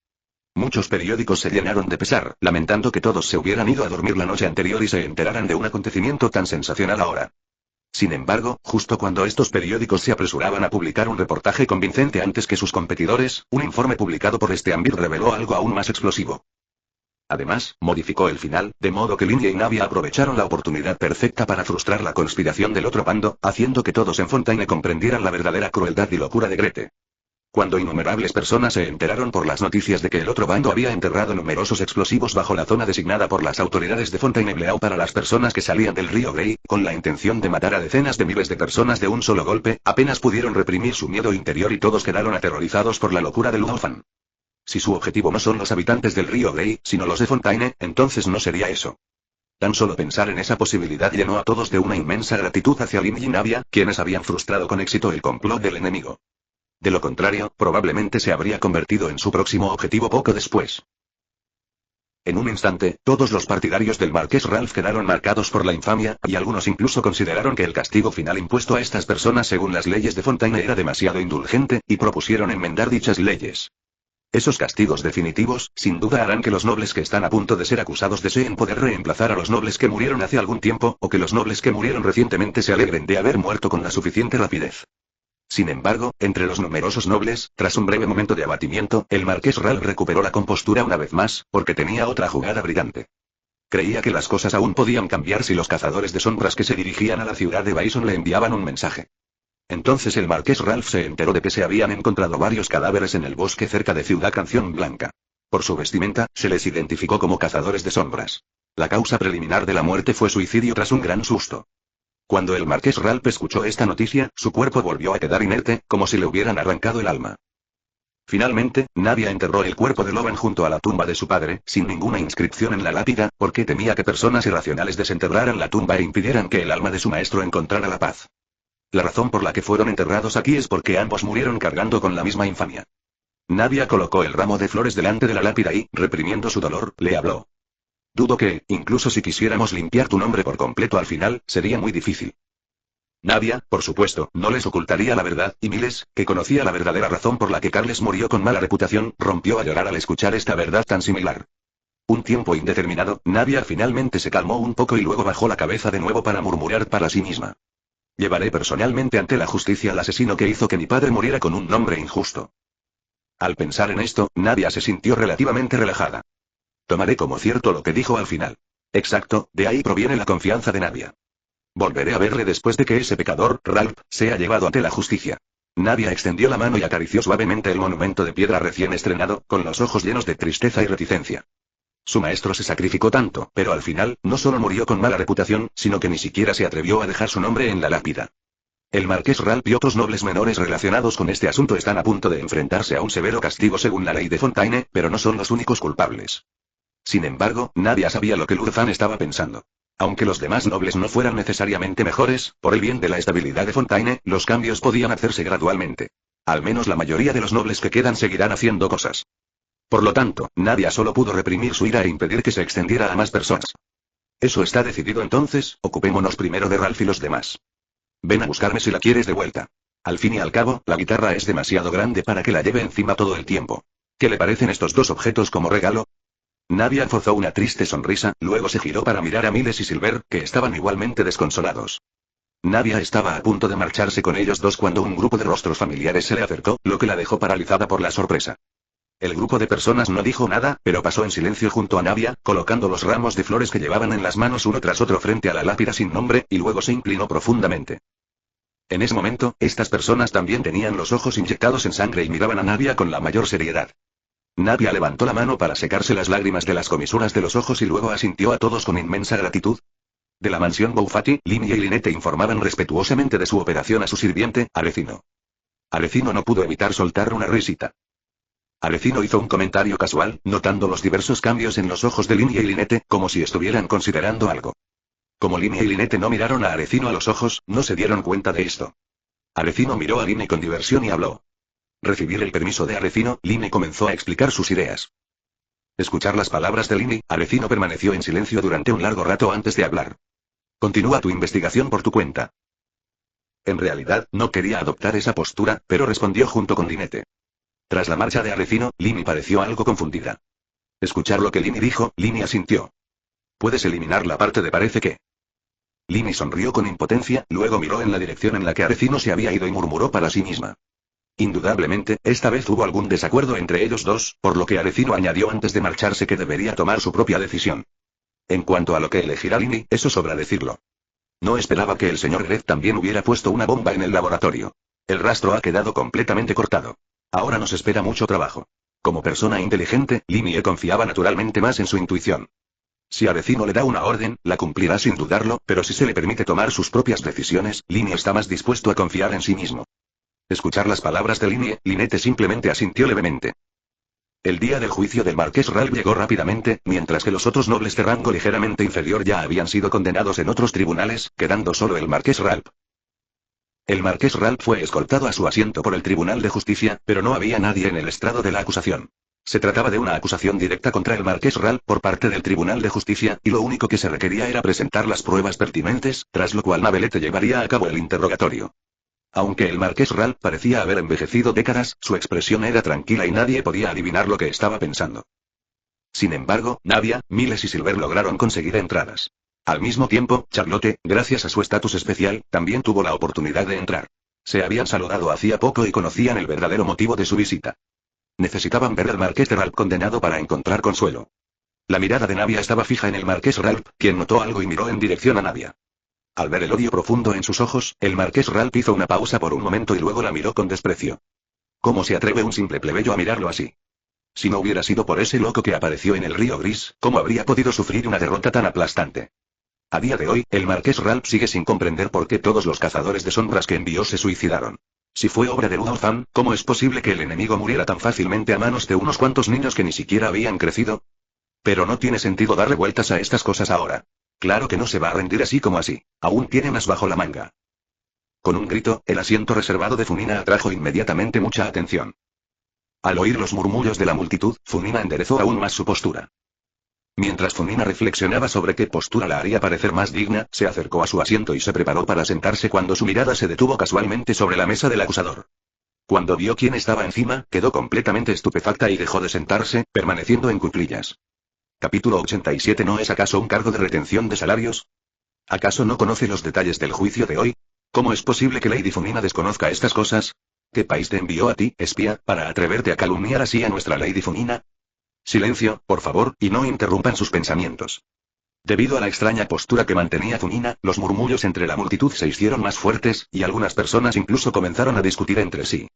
Speaker 1: Muchos periódicos se llenaron de pesar, lamentando que todos se hubieran ido a dormir la noche anterior y se enteraran de un acontecimiento tan sensacional ahora. Sin embargo, justo cuando estos periódicos se apresuraban a publicar un reportaje convincente antes que sus competidores, un informe publicado por Steambill reveló algo aún más explosivo. Además, modificó el final, de modo que Linia y Navia aprovecharon la oportunidad perfecta para frustrar la conspiración del otro bando, haciendo que todos en Fontaine comprendieran la verdadera crueldad y locura de Grete. Cuando innumerables personas se enteraron por las noticias de que el otro bando había enterrado numerosos explosivos bajo la zona designada por las autoridades de Fontainebleau para las personas que salían del río Grey, con la intención de matar a decenas de miles de personas de un solo golpe, apenas pudieron reprimir su miedo interior y todos quedaron aterrorizados por la locura del Ludolfan. Si su objetivo no son los habitantes del río Grey, sino los de Fontaine, entonces no sería eso. Tan solo pensar en esa posibilidad llenó a todos de una inmensa gratitud hacia Lin y Navia, quienes habían frustrado con éxito el complot del enemigo. De lo contrario, probablemente se habría convertido en su próximo objetivo poco después. En un instante, todos los partidarios del marqués Ralph quedaron marcados por la infamia, y algunos incluso consideraron que el castigo final impuesto a estas personas según las leyes de Fontaine era demasiado indulgente, y propusieron enmendar dichas leyes. Esos castigos definitivos, sin duda harán que los nobles que están a punto de ser acusados deseen poder reemplazar a los nobles que murieron hace algún tiempo, o que los nobles que murieron recientemente se alegren de haber muerto con la suficiente rapidez. Sin embargo, entre los numerosos nobles, tras un breve momento de abatimiento, el marqués Ralph recuperó la compostura una vez más, porque tenía otra jugada brillante. Creía que las cosas aún podían cambiar si los cazadores de sombras que se dirigían a la ciudad de Bison le enviaban un mensaje. Entonces el marqués Ralph se enteró de que se habían encontrado varios cadáveres en el bosque cerca de Ciudad Canción Blanca. Por su vestimenta, se les identificó como cazadores de sombras. La causa preliminar de la muerte fue suicidio tras un gran susto. Cuando el marqués Ralph escuchó esta noticia, su cuerpo volvió a quedar inerte, como si le hubieran arrancado el alma. Finalmente, Navia enterró el cuerpo de Loven junto a la tumba de su padre, sin ninguna inscripción en la lápida, porque temía que personas irracionales desenterraran la tumba e impidieran que el alma de su maestro encontrara la paz. La razón por la que fueron enterrados aquí es porque ambos murieron cargando con la misma infamia. Navia colocó el ramo de flores delante de la lápida y, reprimiendo su dolor, le habló. Dudo que, incluso si quisiéramos limpiar tu nombre por completo al final, sería muy difícil. Navia, por supuesto, no les ocultaría la verdad, y Miles, que conocía la verdadera razón por la que Carles murió con mala reputación, rompió a llorar al escuchar esta verdad tan similar. Un tiempo indeterminado, Navia finalmente se calmó un poco y luego bajó la cabeza de nuevo para murmurar para sí misma. Llevaré personalmente ante la justicia al asesino que hizo que mi padre muriera con un nombre injusto. Al pensar en esto, Navia se sintió relativamente relajada. Tomaré como cierto lo que dijo al final. Exacto, de ahí proviene la confianza de Navia. Volveré a verle después de que ese pecador, Ralph, sea llevado ante la justicia. Navia extendió la mano y acarició suavemente el monumento de piedra recién estrenado, con los ojos llenos de tristeza y reticencia. Su maestro se sacrificó tanto, pero al final, no solo murió con mala reputación, sino que ni siquiera se atrevió a dejar su nombre en la lápida. El marqués Ralph y otros nobles menores relacionados con este asunto están a punto de enfrentarse a un severo castigo según la ley de Fontaine, pero no son los únicos culpables. Sin embargo, Navia sabía lo que Ludofan estaba pensando. Aunque los demás nobles no fueran necesariamente mejores, por el bien de la estabilidad de Fontaine, los cambios podían hacerse gradualmente. Al menos la mayoría de los nobles que quedan seguirán haciendo cosas. Por lo tanto, Nadia solo pudo reprimir su ira e impedir que se extendiera a más personas. Eso está decidido entonces, ocupémonos primero de Ralph y los demás. Ven a buscarme si la quieres de vuelta. Al fin y al cabo, la guitarra es demasiado grande para que la lleve encima todo el tiempo. ¿Qué le parecen estos dos objetos como regalo? Nadia forzó una triste sonrisa, luego se giró para mirar a Miles y Silver, que estaban igualmente desconsolados. Nadia estaba a punto de marcharse con ellos dos cuando un grupo de rostros familiares se le acercó, lo que la dejó paralizada por la sorpresa. El grupo de personas no dijo nada, pero pasó en silencio junto a Nadia, colocando los ramos de flores que llevaban en las manos uno tras otro frente a la lápida sin nombre, y luego se inclinó profundamente. En ese momento, estas personas también tenían los ojos inyectados en sangre y miraban a Nadia con la mayor seriedad. Nadia levantó la mano para secarse las lágrimas de las comisuras de los ojos y luego asintió a todos con inmensa gratitud. De la mansión Boufati, Linia y Lynette informaban respetuosamente de su operación a su sirviente, Arecino. Arecino no pudo evitar soltar una risita. Arecino hizo un comentario casual, notando los diversos cambios en los ojos de Linia y Lynette, como si estuvieran considerando algo. Como Linia y Lynette no miraron a Arecino a los ojos, no se dieron cuenta de esto. Arecino miró a Linia con diversión y habló. Recibir el permiso de Arecino, Linia comenzó a explicar sus ideas. Escuchar las palabras de Linia, Arecino permaneció en silencio durante un largo rato antes de hablar. Continúa tu investigación por tu cuenta. En realidad, no quería adoptar esa postura, pero respondió junto con Lynette. Tras la marcha de Arecino, Linia pareció algo confundida. Escuchar lo que Linia dijo, Linia asintió. Puedes eliminar la parte de parece que. Linia sonrió con impotencia, luego miró en la dirección en la que Arecino se había ido y murmuró para sí misma. Indudablemente, esta vez hubo algún desacuerdo entre ellos dos, por lo que Arecino añadió antes de marcharse que debería tomar su propia decisión. En cuanto a lo que elegirá Linia, eso sobra decirlo. No esperaba que el señor Gregg también hubiera puesto una bomba en el laboratorio. El rastro ha quedado completamente cortado. Ahora nos espera mucho trabajo. Como persona inteligente, Linia confiaba naturalmente más en su intuición. Si Arecino le da una orden, la cumplirá sin dudarlo, pero si se le permite tomar sus propias decisiones, Linia está más dispuesto a confiar en sí mismo. Escuchar las palabras de Linia, Lynette simplemente asintió levemente. El día del juicio del marqués Ralph llegó rápidamente, mientras que los otros nobles de rango ligeramente inferior ya habían sido condenados en otros tribunales, quedando solo el marqués Ralph. El marqués Ralph fue escoltado a su asiento por el Tribunal de Justicia, pero no había nadie en el estrado de la acusación. Se trataba de una acusación directa contra el marqués Ralph por parte del Tribunal de Justicia, y lo único que se requería era presentar las pruebas pertinentes, tras lo cual Navelete llevaría a cabo el interrogatorio. Aunque el marqués Ralph parecía haber envejecido décadas, su expresión era tranquila y nadie podía adivinar lo que estaba pensando. Sin embargo, Nadia, Miles y Silver lograron conseguir entradas. Al mismo tiempo, Charlotte, gracias a su estatus especial, también tuvo la oportunidad de entrar. Se habían saludado hacía poco y conocían el verdadero motivo de su visita. Necesitaban ver al marqués de Ralph condenado para encontrar consuelo. La mirada de Nadia estaba fija en el marqués Ralph, quien notó algo y miró en dirección a Nadia. Al ver el odio profundo en sus ojos, el marqués Ralph hizo una pausa por un momento y luego la miró con desprecio. ¿Cómo se atreve un simple plebeyo a mirarlo así? Si no hubiera sido por ese loco que apareció en el río Gris, ¿cómo habría podido sufrir una derrota tan aplastante? A día de hoy, el marqués Ralph sigue sin comprender por qué todos los cazadores de sombras que envió se suicidaron. Si fue obra de Luotham, ¿cómo es posible que el enemigo muriera tan fácilmente a manos de unos cuantos niños que ni siquiera habían crecido? Pero no tiene sentido darle vueltas a estas cosas ahora. Claro que no se va a rendir así como así. Aún tiene más bajo la manga. Con un grito, el asiento reservado de Funina atrajo inmediatamente mucha atención. Al oír los murmullos de la multitud, Funina enderezó aún más su postura. Mientras Funina reflexionaba sobre qué postura la haría parecer más digna, se acercó a su asiento y se preparó para sentarse cuando su mirada se detuvo casualmente sobre la mesa del acusador. Cuando vio quién estaba encima, quedó completamente estupefacta y dejó de sentarse, permaneciendo en cuclillas. Capítulo 87. ¿No es acaso un cargo de retención de salarios? ¿Acaso no conoce los detalles del juicio de hoy? ¿Cómo es posible que Lady Funina desconozca estas cosas? ¿Qué país te envió a ti, espía, para atreverte a calumniar así a nuestra Lady Funina? Silencio, por favor, y no interrumpan sus pensamientos. Debido a la extraña postura que mantenía Funina, los murmullos entre la multitud se hicieron más fuertes, y algunas personas incluso comenzaron a discutir entre sí.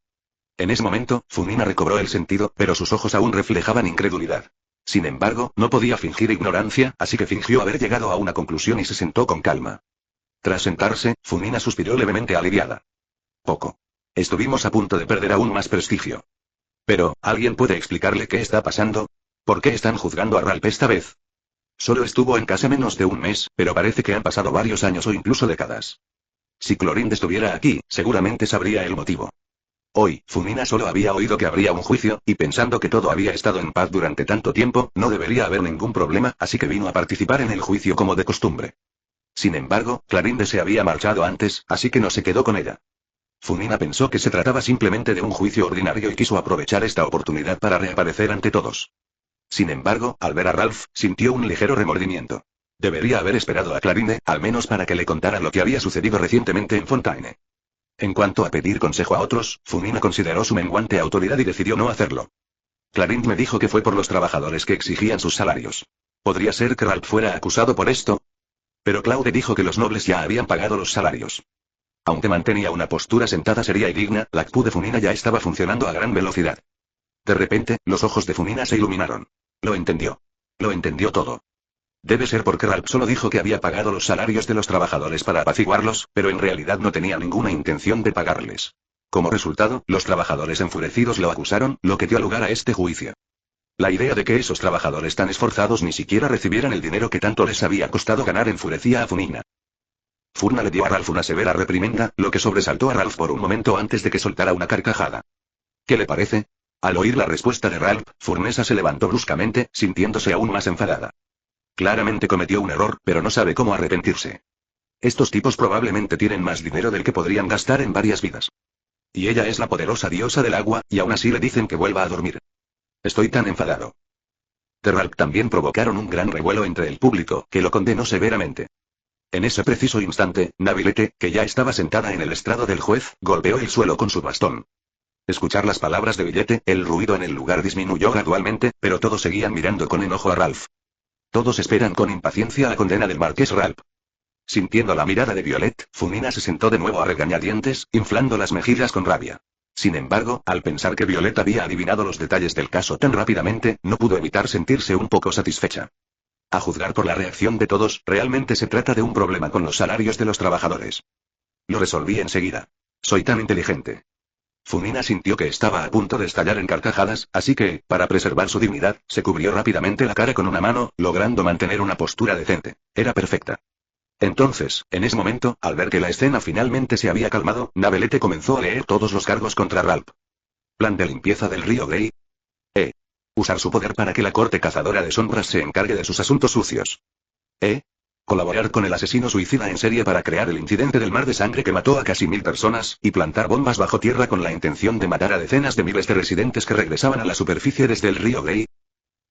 Speaker 1: En ese momento, Funina recobró el sentido, pero sus ojos aún reflejaban incredulidad. Sin embargo, no podía fingir ignorancia, así que fingió haber llegado a una conclusión y se sentó con calma. Tras sentarse, Funina suspiró levemente aliviada. Poco. Estuvimos a punto de perder aún más prestigio. Pero, ¿alguien puede explicarle qué está pasando? ¿Por qué están juzgando a Ralph esta vez? Solo estuvo en casa menos de un mes, pero parece que han pasado varios años o incluso décadas. Si Clorinde estuviera aquí, seguramente sabría el motivo. Hoy, Funina solo había oído que habría un juicio, y pensando que todo había estado en paz durante tanto tiempo, no debería haber ningún problema, así que vino a participar en el juicio como de costumbre. Sin embargo, Clorinde se había marchado antes, así que no se quedó con ella. Funina pensó que se trataba simplemente de un juicio ordinario y quiso aprovechar esta oportunidad para reaparecer ante todos. Sin embargo, al ver a Ralph, sintió un ligero remordimiento. Debería haber esperado a Clorinde, al menos para que le contara lo que había sucedido recientemente en Fontaine. En cuanto a pedir consejo a otros, Funina consideró su menguante autoridad y decidió no hacerlo. Clorinde me dijo que fue por los trabajadores que exigían sus salarios. ¿Podría ser que Ralph fuera acusado por esto? Pero Claude dijo que los nobles ya habían pagado los salarios. Aunque mantenía una postura sentada seria y digna, la CPU de Funina ya estaba funcionando a gran velocidad. De repente, los ojos de Funina se iluminaron. Lo entendió. Lo entendió todo. Debe ser porque Ralph solo dijo que había pagado los salarios de los trabajadores para apaciguarlos, pero en realidad no tenía ninguna intención de pagarles. Como resultado, los trabajadores enfurecidos lo acusaron, lo que dio lugar a este juicio. La idea de que esos trabajadores tan esforzados ni siquiera recibieran el dinero que tanto les había costado ganar enfurecía a Funina. Furna le dio a Ralph una severa reprimenda, lo que sobresaltó a Ralph por un momento antes de que soltara una carcajada. ¿Qué le parece? Al oír la respuesta de Ralph, Furnesa se levantó bruscamente, sintiéndose aún más enfadada. Claramente cometió un error, pero no sabe cómo arrepentirse. Estos tipos probablemente tienen más dinero del que podrían gastar en varias vidas. Y ella es la poderosa diosa del agua, y aún así le dicen que vuelva a dormir. Estoy tan enfadado. De Ralph también provocaron un gran revuelo entre el público, que lo condenó severamente. En ese preciso instante, Navilete, que ya estaba sentada en el estrado del juez, golpeó el suelo con su bastón. Escuchar las palabras de Villete, el ruido en el lugar disminuyó gradualmente, pero todos seguían mirando con enojo a Ralph. Todos esperan con impaciencia la condena del marqués Ralph. Sintiendo la mirada de Violet, Funina se sentó de nuevo a regañadientes, inflando las mejillas con rabia. Sin embargo, al pensar que Violet había adivinado los detalles del caso tan rápidamente, no pudo evitar sentirse un poco satisfecha. A juzgar por la reacción de todos, realmente se trata de un problema con los salarios de los trabajadores. Lo resolví enseguida. Soy tan inteligente. Funina sintió que estaba a punto de estallar en carcajadas, así que, para preservar su dignidad, se cubrió rápidamente la cara con una mano, logrando mantener una postura decente. Era perfecta. Entonces, en ese momento, al ver que la escena finalmente se había calmado, Navelete comenzó a leer todos los cargos contra Ralph. Plan de limpieza del río Grey. Usar su poder para que la corte cazadora de sombras se encargue de sus asuntos sucios. Colaborar con el asesino suicida en serie para crear el incidente del mar de sangre que mató a casi 1000 personas, y plantar bombas bajo tierra con la intención de matar a decenas de miles de residentes que regresaban a la superficie desde el río Grey.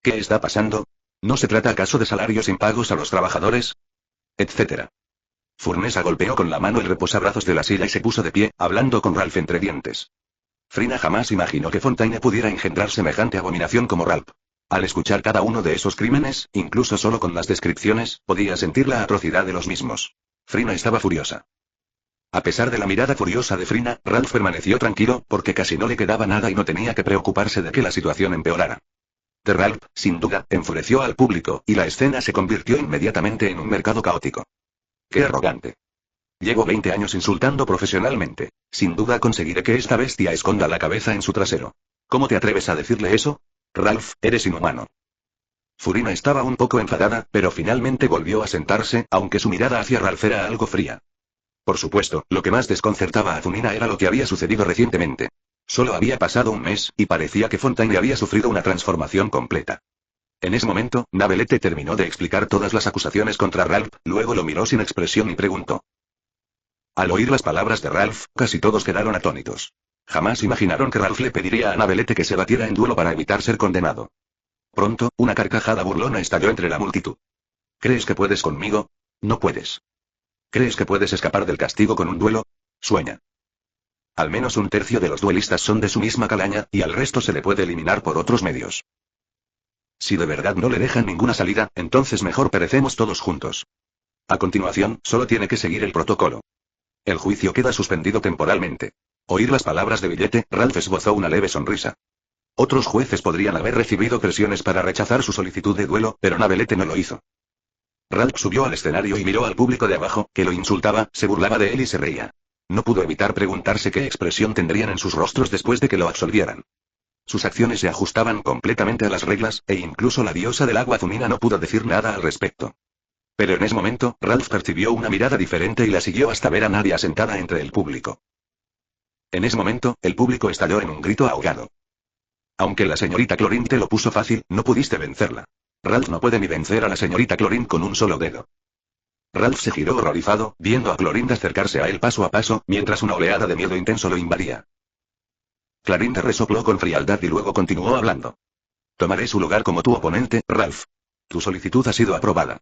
Speaker 1: ¿Qué está pasando? ¿No se trata acaso de salarios impagos a los trabajadores? Etcétera. Furnesa golpeó con la mano el reposabrazos de la silla y se puso de pie, hablando con Ralph entre dientes. Frina jamás imaginó que Fontaine pudiera engendrar semejante abominación como Ralph. Al escuchar cada uno de esos crímenes, incluso solo con las descripciones, podía sentir la atrocidad de los mismos. Frina estaba furiosa. A pesar de la mirada furiosa de Frina, Ralph permaneció tranquilo, porque casi no le quedaba nada y no tenía que preocuparse de que la situación empeorara. De Ralph, sin duda, enfureció al público, y la escena se convirtió inmediatamente en un mercado caótico. ¡Qué arrogante! Llevo 20 años insultando profesionalmente. Sin duda conseguiré que esta bestia esconda la cabeza en su trasero. ¿Cómo te atreves a decirle eso? Ralph, eres inhumano. Furina estaba un poco enfadada, pero finalmente volvió a sentarse, aunque su mirada hacia Ralph era algo fría. Por supuesto, lo que más desconcertaba a Funina era lo que había sucedido recientemente. Solo había pasado un mes, y parecía que Fontaine había sufrido una transformación completa. En ese momento, Navelete terminó de explicar todas las acusaciones contra Ralph, luego lo miró sin expresión y preguntó. Al oír las palabras de Ralph, casi todos quedaron atónitos. Jamás imaginaron que Ralph le pediría a Navelete que se batiera en duelo para evitar ser condenado. Pronto, una carcajada burlona estalló entre la multitud. ¿Crees que puedes conmigo? No puedes. ¿Crees que puedes escapar del castigo con un duelo? Sueña. Al menos un tercio de los duelistas son de su misma calaña, y al resto se le puede eliminar por otros medios. Si de verdad no le dejan ninguna salida, entonces mejor perecemos todos juntos. A continuación, solo tiene que seguir el protocolo. El juicio queda suspendido temporalmente. Oír las palabras de Villete, Ralph esbozó una leve sonrisa. Otros jueces podrían haber recibido presiones para rechazar su solicitud de duelo, pero Navelete no lo hizo. Ralph subió al escenario y miró al público de abajo, que lo insultaba, se burlaba de él y se reía. No pudo evitar preguntarse qué expresión tendrían en sus rostros después de que lo absolvieran. Sus acciones se ajustaban completamente a las reglas, e incluso la diosa del agua Funina no pudo decir nada al respecto. Pero en ese momento, Ralph percibió una mirada diferente y la siguió hasta ver a Nadia sentada entre el público. En ese momento, el público estalló en un grito ahogado. Aunque la señorita Clorinde te lo puso fácil, no pudiste vencerla. Ralph no puede ni vencer a la señorita Clorinde con un solo dedo. Ralph se giró horrorizado, viendo a Clorinde acercarse a él paso a paso, mientras una oleada de miedo intenso lo invadía. Clorinde resopló con frialdad y luego continuó hablando. Tomaré su lugar como tu oponente, Ralph. Tu solicitud ha sido aprobada.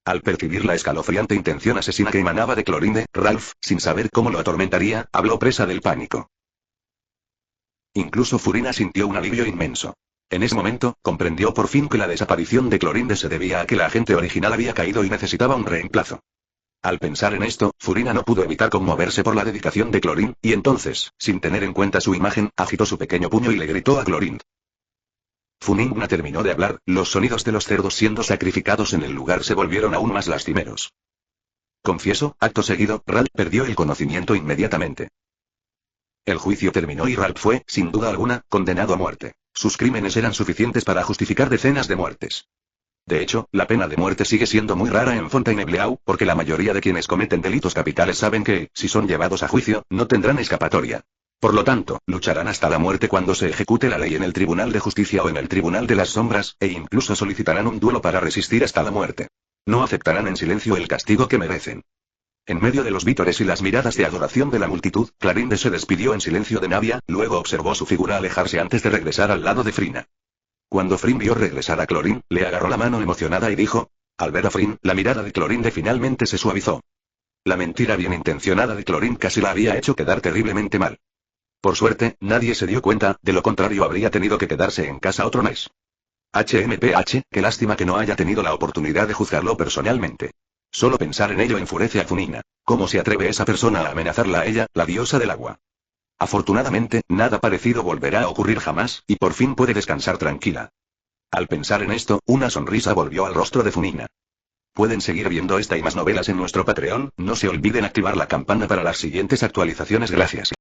Speaker 1: Al percibir la escalofriante intención asesina que emanaba de Clorinde, Ralph, sin saber cómo lo atormentaría, habló presa del pánico. Incluso Furina sintió un alivio inmenso. En ese momento, comprendió por fin que la desaparición de Clorinde se debía a que la agente original había caído y necesitaba un reemplazo. Al pensar en esto, Furina no pudo evitar conmoverse por la dedicación de Clorinde, y entonces, sin tener en cuenta su imagen, agitó su pequeño puño y le gritó a Clorinde. Funina terminó de hablar, los sonidos de los cerdos siendo sacrificados en el lugar se volvieron aún más lastimeros. Confieso, acto seguido, Ralph perdió el conocimiento inmediatamente. El juicio terminó y Ralph fue, sin duda alguna, condenado a muerte. Sus crímenes eran suficientes para justificar decenas de muertes. De hecho, la pena de muerte sigue siendo muy rara en Fontainebleau, porque la mayoría de quienes cometen delitos capitales saben que, si son llevados a juicio, no tendrán escapatoria. Por lo tanto, lucharán hasta la muerte cuando se ejecute la ley en el Tribunal de Justicia o en el Tribunal de las Sombras, e incluso solicitarán un duelo para resistir hasta la muerte. No aceptarán en silencio el castigo que merecen. En medio de los vítores y las miradas de adoración de la multitud, Clorinde se despidió en silencio de Nadia, luego observó su figura alejarse antes de regresar al lado de Frina. Cuando Frin vio regresar a Clorinde, le agarró la mano emocionada y dijo: al ver a Frin, la mirada de Clorinde finalmente se suavizó. La mentira bien intencionada de Clorinde casi la había hecho quedar terriblemente mal. Por suerte, nadie se dio cuenta, de lo contrario habría tenido que quedarse en casa otro mes. HMPH, qué lástima que no haya tenido la oportunidad de juzgarlo personalmente. Solo pensar en ello enfurece a Funina. ¿Cómo se atreve esa persona a amenazarla a ella, la diosa del agua? Afortunadamente, nada parecido volverá a ocurrir jamás, y por fin puede descansar tranquila. Al pensar en esto, una sonrisa volvió al rostro de Funina. Pueden seguir viendo esta y más novelas en nuestro Patreon, no se olviden activar la campana para las siguientes actualizaciones. Gracias.